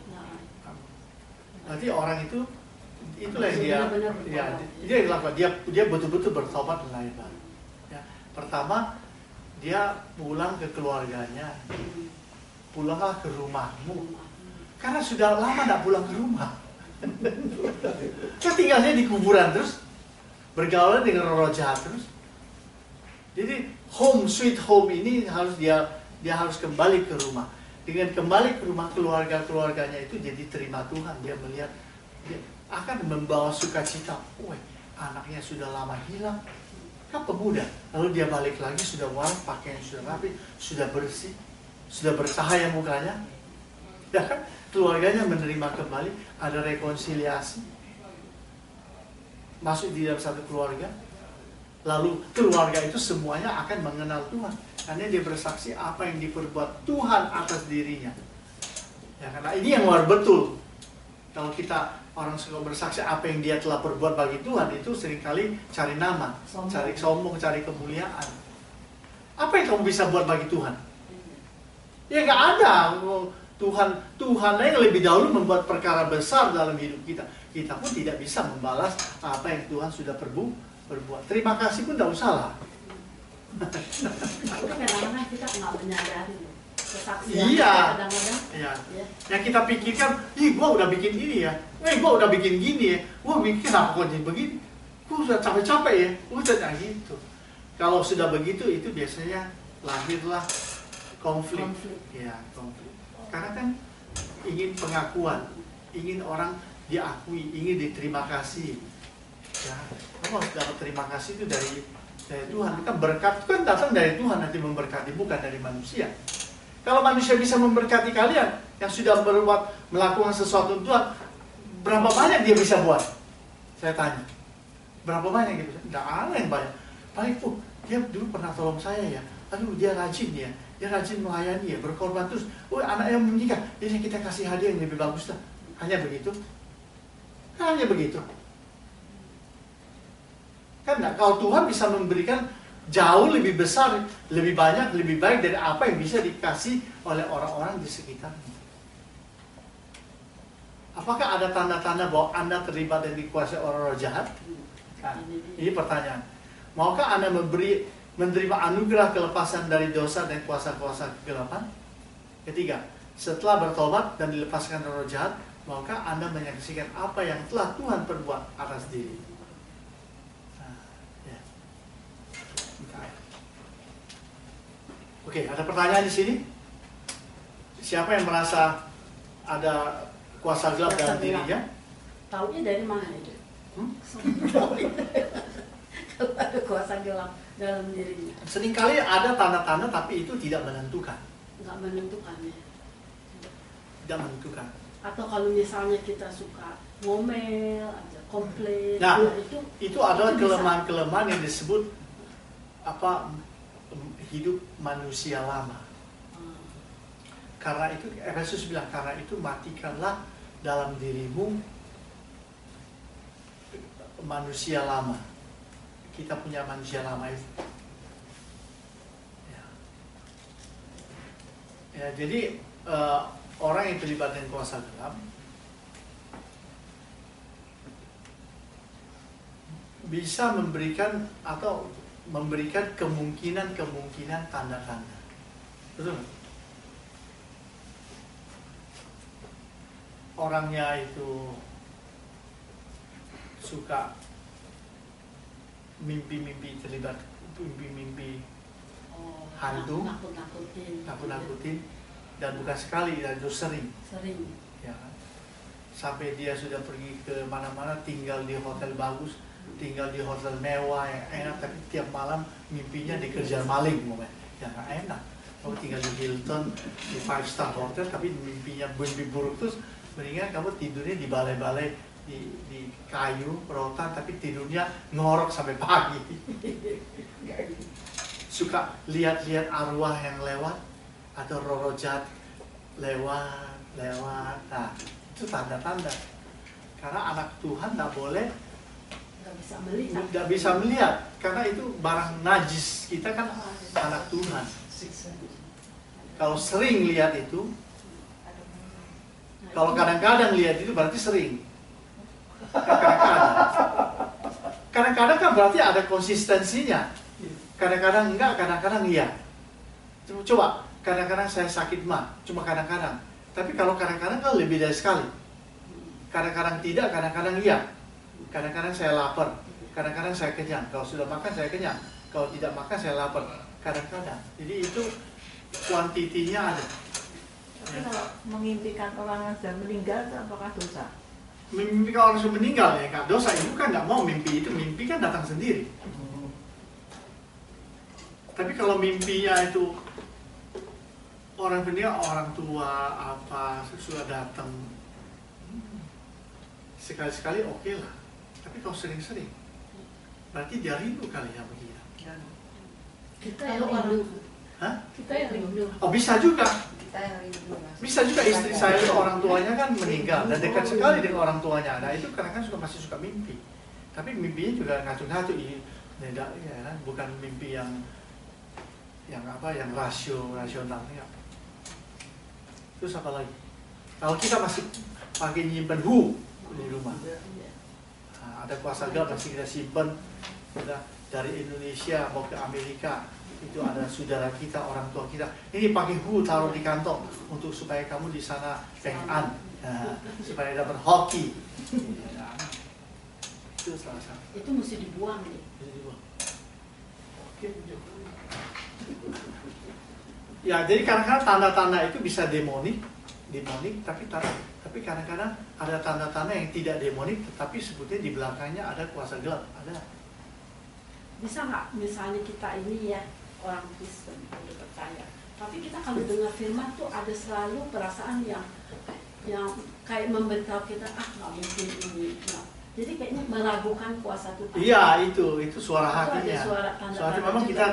Nanti orang itulah yang dia lakukan. Dia betul-betul bertobat dan lain-lain. Ya. Pertama, dia pulang ke keluarganya. Pulanglah ke rumahmu. Karena sudah lama nggak pulang ke rumah. Kan tinggalnya di kuburan terus, bergaul dengan roh jahat terus. Jadi home sweet home ini harus dia harus kembali ke rumah. Dengan kembali ke rumah, keluarganya itu jadi terima Tuhan. Dia melihat, dia akan membawa sukacita. Anaknya sudah lama hilang, kan pemuda. Lalu dia balik lagi, sudah warm, pakaian sudah rapi, sudah bersih, sudah bercahaya mukanya. Ya kan? Keluarganya menerima kembali, ada rekonsiliasi, masuk di dalam satu keluarga. Lalu keluarga itu semuanya akan mengenal Tuhan, karena dia bersaksi apa yang diperbuat Tuhan atas dirinya. Ya, karena ini yang luar betul. Kalau kita orang suka bersaksi apa yang dia telah perbuat bagi Tuhan, itu seringkali cari nama, cari sombong, cari kemuliaan. Apa yang kamu bisa buat bagi Tuhan? Ya nggak ada. Tuhan yang lebih dahulu membuat perkara besar dalam hidup kita. Kita pun tidak bisa membalas apa yang Tuhan sudah perbuat. Terima kasih pun tidak usah lah. Kadang-kadang kita nggak menyadari kesaksian. Iya. Kadang-kadang. Iya. Yang kita pikirkan, gua udah bikin ini ya. Gua udah bikin gini ya. Gua mikir kenapa kok jadi begini. Gua sudah capek-capek ya. Gua sudah gitu. Kalau sudah begitu, itu biasanya lahirlah konflik. Ya, konflik. Karena kan ingin pengakuan, ingin orang diakui, ingin diterima kasih. Ya, kamu harus dapat terima kasih itu dari Tuhan. Kita berkat itu kan datang dari Tuhan, nanti memberkati, bukan dari manusia. Kalau manusia bisa memberkati kalian yang sudah melakukan sesuatu untuk Tuhan, berapa banyak dia bisa buat? Saya tanya. Berapa banyak gitu? Tidak ada yang banyak. Paling dia dulu pernah tolong saya ya. Aduh, dia rajin ya. Dia rajin melayani ya, berkorban terus. Oh, anaknya menikah. Jadi kita kasih hadiah yang lebih bagus lah. Hanya begitu. Hanya begitu. Kan enggak, kalau Tuhan bisa memberikan jauh lebih besar, lebih banyak, lebih baik dari apa yang bisa dikasih oleh orang-orang di sekitarnya. Apakah ada tanda-tanda bahwa Anda terlibat dan dikuasai orang-orang jahat? Nah, ini pertanyaan. Maukah Anda menerima anugerah kelepasan dari dosa dan kuasa-kuasa kegelapan? Ketiga, setelah bertobat dan dilepaskan roh jahat, maukah Anda menyaksikan apa yang telah Tuhan perbuat atas diri? Nah, ya. Oke, ada pertanyaan di sini? Siapa yang merasa ada kuasa gelap dalam dirinya? Taunya dari mana itu? Kalau ada kuasa gelap dalam dirinya. Seringkali ada tanda-tanda tapi itu tidak menentukan. Nggak menentukan ya. Tidak menentukan. Atau kalau misalnya kita suka ngomel, aja komplain, Nah, ya itu adalah bisa. kelemahan-kelemahan yang disebut hidup manusia lama. Karena itu Efesus bilang, karena itu matikanlah dalam dirimu manusia lama. Kita punya manusia lama itu. Ya, jadi orang yang terlibat dengan kuasa gelap bisa memberikan kemungkinan tanda-tanda. Betul? Orangnya itu suka mimpi-mimpi terlibat mimpi-mimpi hantu, nakut-nakutin, dan bukan sekali, dan itu sering. Ya, sampai dia sudah pergi ke mana-mana, tinggal di hotel bagus, tinggal di hotel mewah yang enak, tapi tiap malam mimpinya dikejar maling, ya nggak enak. Kamu tinggal di Hilton, di 5-star hotel, tapi mimpinya mimpi buruk terus. Mendingan kamu tidurnya di balai-balai di kayu, rotan, tapi tidurnya ngorok sampai pagi. Suka lihat-lihat arwah yang lewat atau roh jahat lewat. Nah, itu tanda-tanda. Karena anak Tuhan nggak boleh, nggak bisa melihat, karena itu barang najis. Kita kan anak Tuhan. Kalau sering lihat itu, kalau kadang-kadang lihat itu berarti sering. Kadang-kadang kan berarti ada konsistensinya. Kadang-kadang enggak, kadang-kadang iya. Coba, kadang-kadang saya sakit mah, cuma kadang-kadang. Tapi kalau kadang-kadang kan lebih dari sekali. Kadang-kadang tidak, kadang-kadang iya. Kadang-kadang saya lapar, kadang-kadang saya kenyang. Kalau sudah makan saya kenyang, kalau tidak makan saya lapar. Kadang-kadang. Jadi itu kuantitinya ada. Tapi kalau mengimpikan orang yang sudah meninggal itu apakah dosa? Mimpi orang sudah meninggal ya kak, dosa. Ibu kan nggak mau mimpi itu, mimpi kan datang sendiri. Tapi kalau mimpinya itu orang meninggal, orang tua apa sudah datang, sekali-sekali oke lah. Tapi kalau sering-sering, berarti dia rindu kali ya begitu. Kita yang rindu. Hah? Kita yang rindu. Oh bisa juga. Kita yang rindu, Mas. Bisa juga istri saya itu orang tuanya kan meninggal dan dekat sekali dengan orang tuanya. Nah itu kadang-kadang masih suka mimpi. Tapi mimpinya juga ngaco-ngaco, ya kan? Bukan mimpi yang rasional ya. Terus apa lagi? Kalau kita masih pakai nyimpen di rumah, nah, ada kuasa gelap masih kita simpen, dari Indonesia mau ke Amerika. Itu ada saudara kita, orang tua kita. Ini pakai taruh di kantong untuk supaya kamu di sana pengan, supaya dapat hoki. Itu salah satu. Itu mesti dibuang nih. Ya, jadi kadang-kadang tanda-tanda itu bisa demonik, tapi kadang-kadang ada tanda-tanda yang tidak demonik, tetapi sebetulnya di belakangnya ada kuasa gelap, ada. Bisa nggak misalnya kita ini ya orang Kristen udah percaya, tapi kita kalau dengar firman tuh ada selalu perasaan yang kayak memberitahu kita nggak mungkin ini, nah. Jadi kayaknya meragukan kuasa Tuhan. Iya, itu suara Itu ada hatinya. suara tanda-tanda memang juga, kita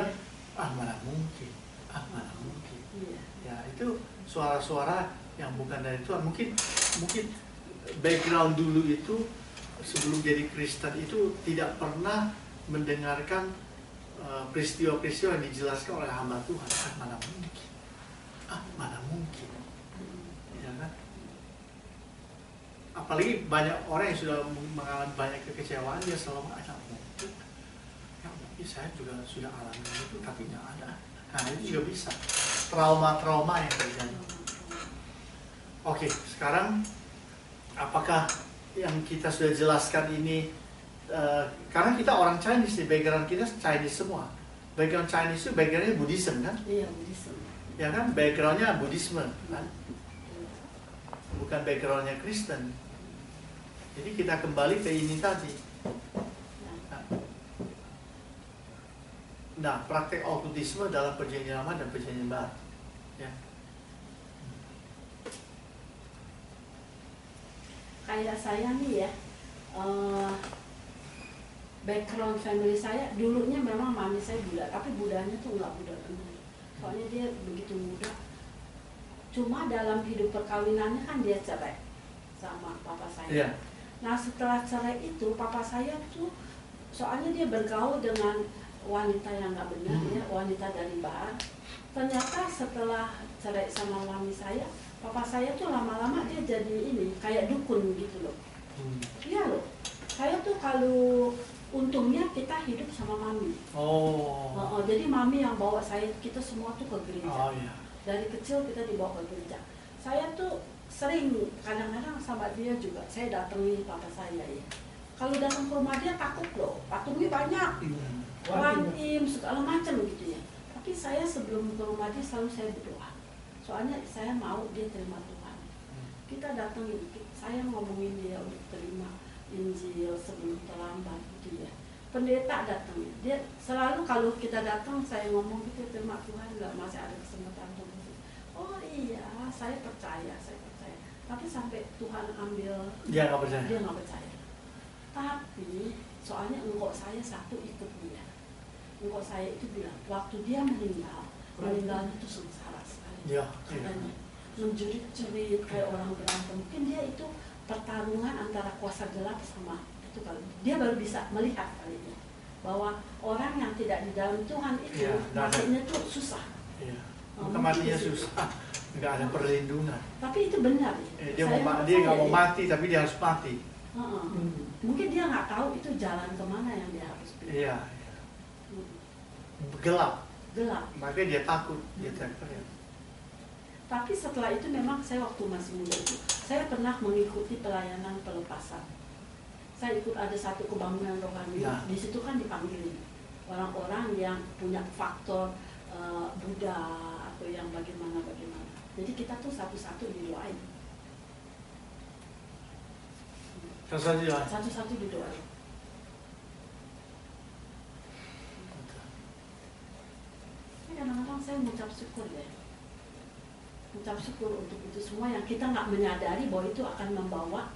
ya. mana mungkin, mana mungkin. Iya. Ya, itu suara-suara yang bukan dari Tuhan. Mungkin background dulu itu sebelum jadi Kristen itu tidak pernah mendengarkan peristiwa-peristiwa yang dijelaskan oleh hamba Tuhan. Mana mungkin. Mana mungkin. Ya kan? Apalagi banyak orang yang sudah mengalami banyak kekecewaan, dia selalu mengatakan mungkin. Ya mungkin saya juga sudah alami itu, tapi nggak ada. Nah, itu juga bisa. Trauma-trauma yang terjadi. Oke, sekarang apakah yang kita sudah jelaskan ini, karena kita orang Chinese, background kita Chinese semua. Background Chinese itu backgroundnya Buddhism kan? Iya, Buddhism. Ya kan, backgroundnya Buddhisme kan? Bukan backgroundnya Kristen. Jadi kita kembali ke ini tadi. Nah, praktek okultisme dalam perjanjian lama dan perjanjian baru. Ya. Kayak saya nih ya, background family saya dulunya memang mami saya Buddha, tapi Buddhanya tuh nggak Buddha benar. Soalnya dia begitu muda. Cuma dalam hidup perkawinannya kan dia cerai sama papa saya. Iya. Nah setelah cerai itu papa saya tuh soalnya dia bergaul dengan wanita yang nggak benar ya, wanita dari barat. Ternyata setelah cerai sama mami saya, papa saya tuh lama-lama dia jadi ini kayak dukun gitu loh. Iya loh. Saya tuh kalau untungnya kita hidup sama mami. Jadi mami yang bawa saya, kita semua tuh ke gereja. Iya. Dari kecil kita dibawa ke gereja. Saya tuh sering kadang-kadang sama dia juga. Saya datangi papa saya ya. Kalau datang ke rumah dia takut loh. Patungnya banyak. Wantim segala macam gitu ya. Tapi saya sebelum ke rumah dia selalu saya berdoa. Soalnya saya mau dia terima Tuhan. Kita datangin, saya ngomongin dia untuk terima Injil sebelum terlambat gitu ya. Pendeta datang, dia selalu kalau kita datang saya ngomong gitu, terima Tuhan, nggak masih ada kesempatan untuk itu. Oh iya, saya percaya. Tapi sampai Tuhan ambil Dia nggak percaya. Dia nggak percaya. Tapi soalnya engkau saya satu ikut dia. Engkau saya itu bilang waktu dia meninggalnya itu sengsara sekali. Iya. Katanya menjerit-jerit kayak orang berantem. Mungkin dia itu pertarungan antara kuasa gelap sama itu kali. Dia baru bisa melihat kali ini bahwa orang yang tidak di dalam Tuhan itu masuknya tuh susah. Iya. Matinya susah. Nggak ada perlindungan. Tapi itu benar. Dia nggak mau mati, tapi dia harus mati. Mungkin dia nggak tahu itu jalan kemana yang dia harus pilih. Iya. Gelap. Makanya dia takut. Dia teriak. Tapi setelah itu memang saya waktu masih muda itu, saya pernah mengikuti pelayanan pelepasan. Saya ikut ada satu kebangunan rohani. Nah. Di situ kan dipanggilin orang-orang yang punya faktor Buddha atau yang bagaimana. Jadi kita tuh satu-satu didoain. Satu-satu didoain. Kadang-kadang saya mengucap syukur ya. Mengucap syukur untuk itu semua yang kita nggak menyadari bahwa itu akan membawa.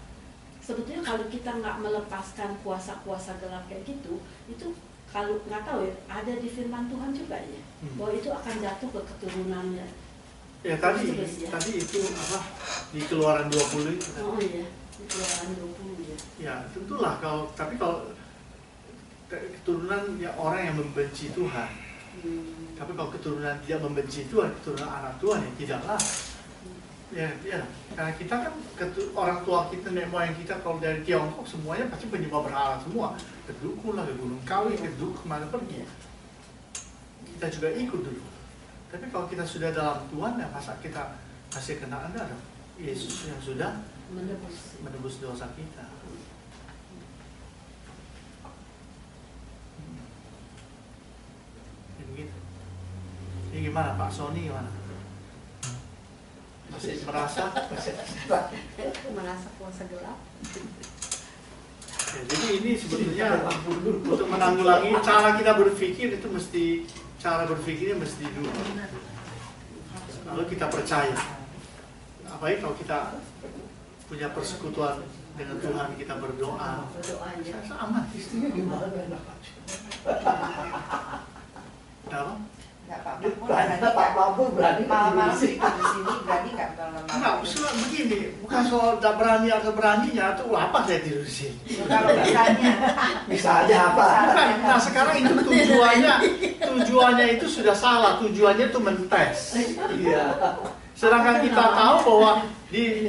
Sebetulnya kalau kita nggak melepaskan kuasa-kuasa gelap kayak gitu, itu kalau nggak tahu ya, ada di firman Tuhan juga ya, bahwa itu akan jatuh ke keturunannya. Ya tadi itu apa di Keluaran 20 itu. Oh iya, di Keluaran 20 ya. Ya tentulah kalau keturunan ya orang yang membenci Tuhan. Tapi kalau keturunan tidak membenci Tuhan, keturunan anak Tuhan ya tidaklah. Ya, karena kita kan orang tua kita, nenek moyang kita kalau dari Tiongkok semuanya pasti penyembah berhala semua. Ke dukun lah, ke Gunung Kawi, ke dukun kemana pergi. Kita juga ikut dulu. Tapi kalau kita sudah dalam Tuhan, ya masa kita masih kena ada Yesus yang sudah menebus dosa kita. gimana Pak Sony gimana? Masih merasa? Merasa puasa gelap. Ya, jadi ini sebetulnya untuk menanggulangi cara kita berpikir itu cara berpikirnya mesti dulu. Lalu kita percaya. Apalagi kalau kita punya persekutuan dengan Tuhan, kita berdoa. Berdoanya. Saya aman. Kenapa? Nggak, Pak Pak Mahfud berani malam-malam diurusin. itu di sini berani nggak Enggak, soal begini, bukan soal tak berani atau beraninya, itu apa saya tidur di sini. kalau misalnya Misalnya apa? Bukan, nah sekarang itu tujuannya itu sudah salah, tujuannya itu mentes. Iya. Sedangkan kita tahu bahwa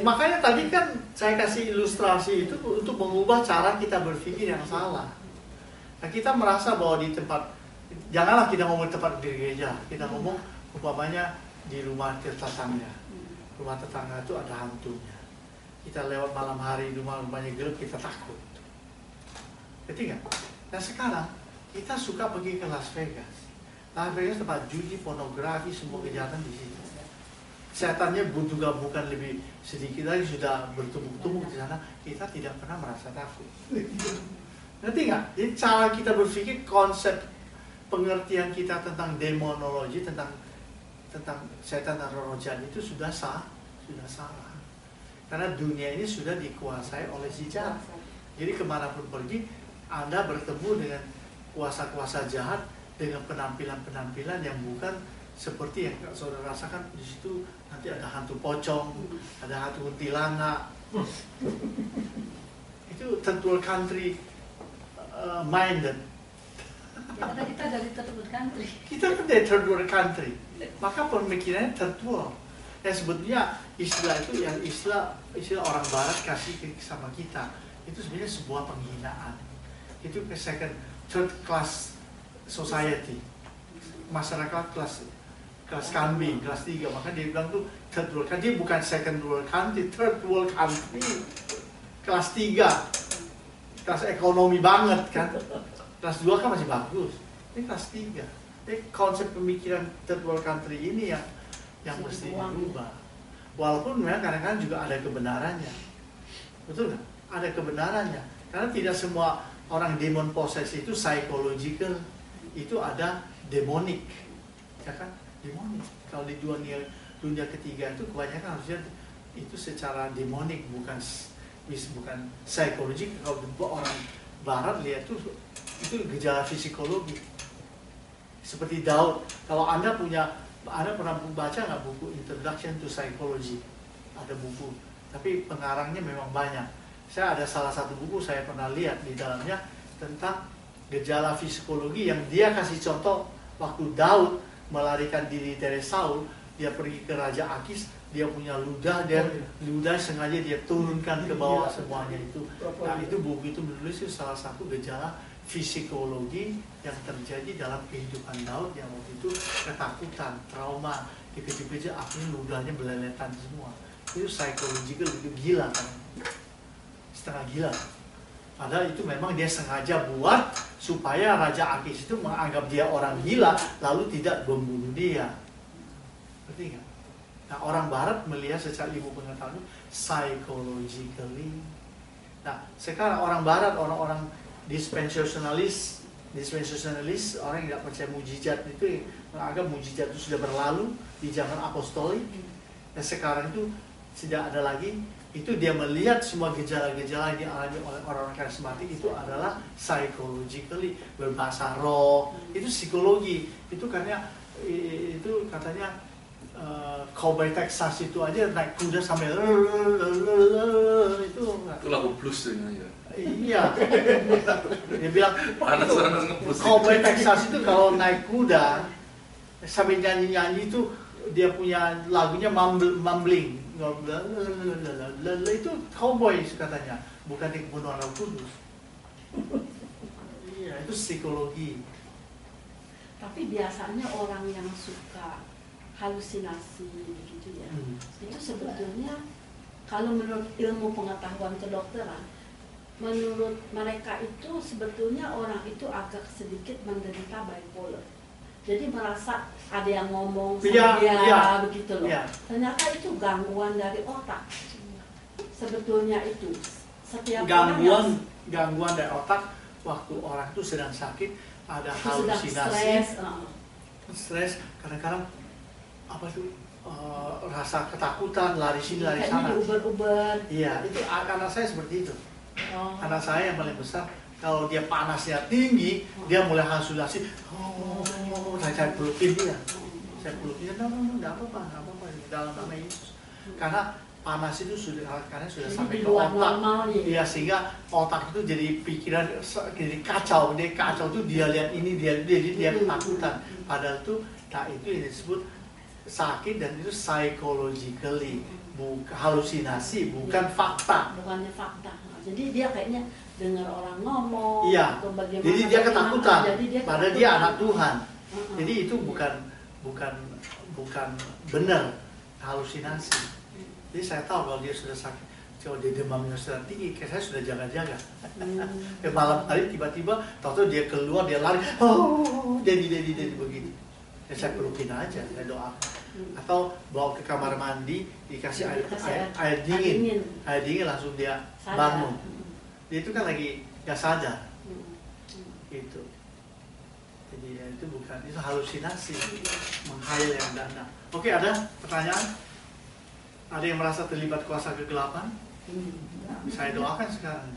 makanya tadi kan saya kasih ilustrasi itu untuk mengubah cara kita berpikir yang salah. Nah, kita merasa bahwa di tempat, janganlah kita ngomong tempat di gereja, kita ngomong umpamanya di rumah tetangga. Rumah tetangga itu ada hantunya. Kita lewat malam hari, rumahnya gelap, kita takut. Ngerti nggak? Nah sekarang kita suka pergi ke Las Vegas. Las Vegas tempat judi, pornografi, semua kejahatan di situ. Setannya juga bukan lebih sedikit lagi, sudah bertumpuk-tumpuk di sana. Kita tidak pernah merasa takut. Ngerti nggak? Jadi cara kita berpikir, konsep pengertian kita tentang demonologi, tentang setan dan roh jahat itu sudah salah. Karena dunia ini sudah dikuasai oleh si jahat. Jadi kemanapun pergi, Anda bertemu dengan kuasa-kuasa jahat dengan penampilan-penampilan yang bukan seperti yang saudara rasakan. Di situ nanti ada hantu pocong, ada hantu kuntilanak. Itu third world country minded. Ya, karena kita dari third world country. Kita kan dari third world country, maka pemikirannya third world. Ya sebetulnya istilah itu yang istilah orang Barat kasih sama kita itu sebenarnya sebuah penghinaan. Itu ke third class society, masyarakat kelas kambing, kelas 3. Maka dia bilang tuh third world country, bukan second world country, third world country, kelas 3, kelas ekonomi banget kan. Kelas 2 kan masih bagus, ini kelas 3. Jadi konsep pemikiran third world country ini yang mesti dirubah. Walaupun memang kadang-kadang juga ada kebenarannya. Betul nggak? Ada kebenarannya. Karena tidak semua orang demon possess itu psychological. Itu ada demonic. Ya kan? Demonic. Kalau di dunia ketiga itu kebanyakan harusnya itu secara demonic, bukan psikologi. Kalau orang Barat lihat itu gejala psikologi. Seperti Daud. Kalau Anda pernah baca nggak buku Introduction to Psychology? Ada buku, tapi pengarangnya memang banyak. Saya ada salah satu buku saya pernah lihat di dalamnya tentang gejala psikologi yang dia kasih contoh waktu Daud melarikan diri dari Saul, dia pergi ke Raja Akis, dia punya ludah, dan ludah sengaja dia turunkan ke bawah semuanya itu. Nah itu buku itu menulis itu salah satu gejala psikologi yang terjadi dalam kehidupan Daud yang waktu itu ketakutan, trauma, dikejar-kejar, akhirnya ludahnya beleletan semua. Itu psychological, itu gila kan, setengah gila. Padahal itu memang dia sengaja buat supaya Raja Akis itu menganggap dia orang gila, lalu tidak membunuh dia. Ngerti nggak? Nah orang Barat melihat secara ilmu pengetahuan psychologically. Nah sekarang orang Barat, orang-orang dispensationalis, orang yang tidak percaya mujizat itu menganggap mujizat itu sudah berlalu di zaman apostolik. Dan sekarang itu tidak ada lagi. Itu dia melihat semua gejala-gejala yang dialami oleh orang-orang karismatik itu adalah psychologically, berbahasa roh. Itu psikologi. Itu karena itu katanya Cowboy Texas itu aja naik kuda sampai itu lagu blues tuh ya. Iya. Dia bilang Panas ngeblues. Cowboy Texas itu kalau naik kuda sambil nyanyi-nyanyi itu dia punya lagunya mumbling. Itu cowboy katanya, bukan di Kebun Roh Kudus. Iya, itu psikologi. Tapi biasanya orang yang suka halusinasi gitu ya, itu sebetulnya kalau menurut ilmu pengetahuan kedokteran, menurut mereka itu sebetulnya orang itu agak sedikit menderita bipolar. Jadi merasa ada yang ngomong sama Iya, dia iya. begitu loh. Iya. Ternyata itu gangguan dari otak. Sebetulnya itu setiap orang Gangguan dari otak waktu orang itu sedang sakit, ada yang sedang halusinasi, stres, stres, kadang-kadang apa tuh rasa ketakutan, lari sini lari kayaknya sana. diuber-uber. Iya, itu anak saya seperti itu. Oh. Anak saya yang paling besar, kalau dia panasnya tinggi, dia mulai halusinasi. Saya pelukin dia. Saya pelukin dia, nggak apa-apa, dalam nama Yesus. Karena panas itu karena sudah Jadi sampai di ke luar otak. normal nih. Iya, sehingga otak itu jadi pikiran jadi kacau. Dia kacau tuh dia lihat ini, dia ketakutan. Padahal tuh, itu yang disebut sakit dan itu psychologically, bukan halusinasi, bukan fakta. Bukannya fakta. Jadi dia kayaknya dengar orang ngomong Iya. atau bagaimana. Jadi dia ketakutan. Jadi dia Padahal dia anak Tuhan. Jadi itu bukan benar halusinasi. Jadi saya tahu kalau dia sudah sakit, kalau dia demamnya sudah tinggi, saya sudah jaga-jaga. Malam hari tiba-tiba, tahu dia keluar, dia lari, dedi begitu. Ya saya pelukin aja, saya doakan. Atau bawa ke kamar mandi, dikasih air dingin langsung dia bangun. Dia itu kan lagi nggak sadar. Gitu. Jadi ya, itu bukan, itu halusinasi, menghayal yang dana. Oke, ada pertanyaan? Ada yang merasa terlibat kuasa kegelapan? Saya doakan sekarang.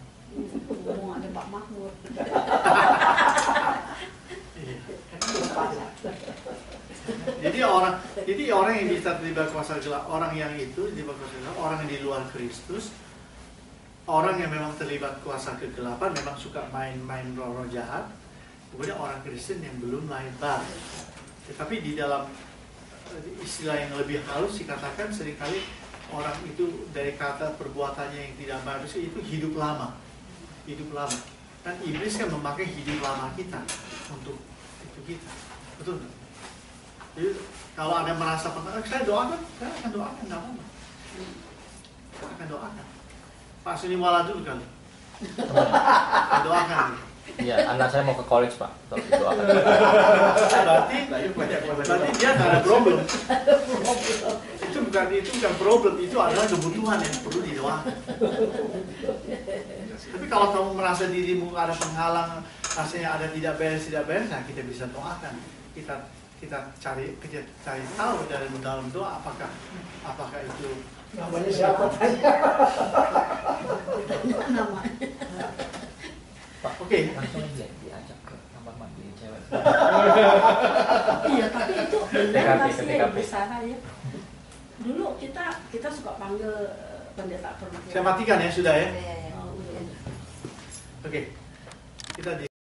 Ngomong ada Pak Makmur. Iya. Jadi orang yang bisa terlibat kuasa gelap, orang yang itu terlibat kuasa gelap, orang yang di luar Kristus, orang yang memang terlibat kuasa kegelapan, memang suka main-main roh jahat, kemudian orang Kristen yang belum lahir baru. Tetapi di dalam istilah yang lebih halus dikatakan seringkali orang itu dari kata perbuatannya yang tidak bagus itu hidup lama. Dan iblis kan memakai hidup lama kita untuk itu kita, betul nggak? Jadi kalau ada merasa pernah, saya doakan, saya akan doakan, nggak apa-apa. Saya akan doakan. Pak Suni Wala dulu kali. Saya doakan. Iya, anak saya mau ke college Pak, terus doakan. Berarti dia nggak ada problem. Itu bukan problem, itu adalah kebutuhan yang perlu didoakan. Tapi kalau kamu merasa dirimu ada penghalang, rasanya ada tidak beres, nah kita bisa doakan. Kita cari tahu dari dalam doa apakah itu Namanya siapa tanya? Pak, Oke. langsung aja diajak ke kamar mandi cewek. Iya, tapi itu benar nggak sih TKP. Ibu Sarah ya? Dulu kita suka panggil pendeta perempuan. Saya matikan ya sudah ya. Iya. Oh, udah. Oke. Kita di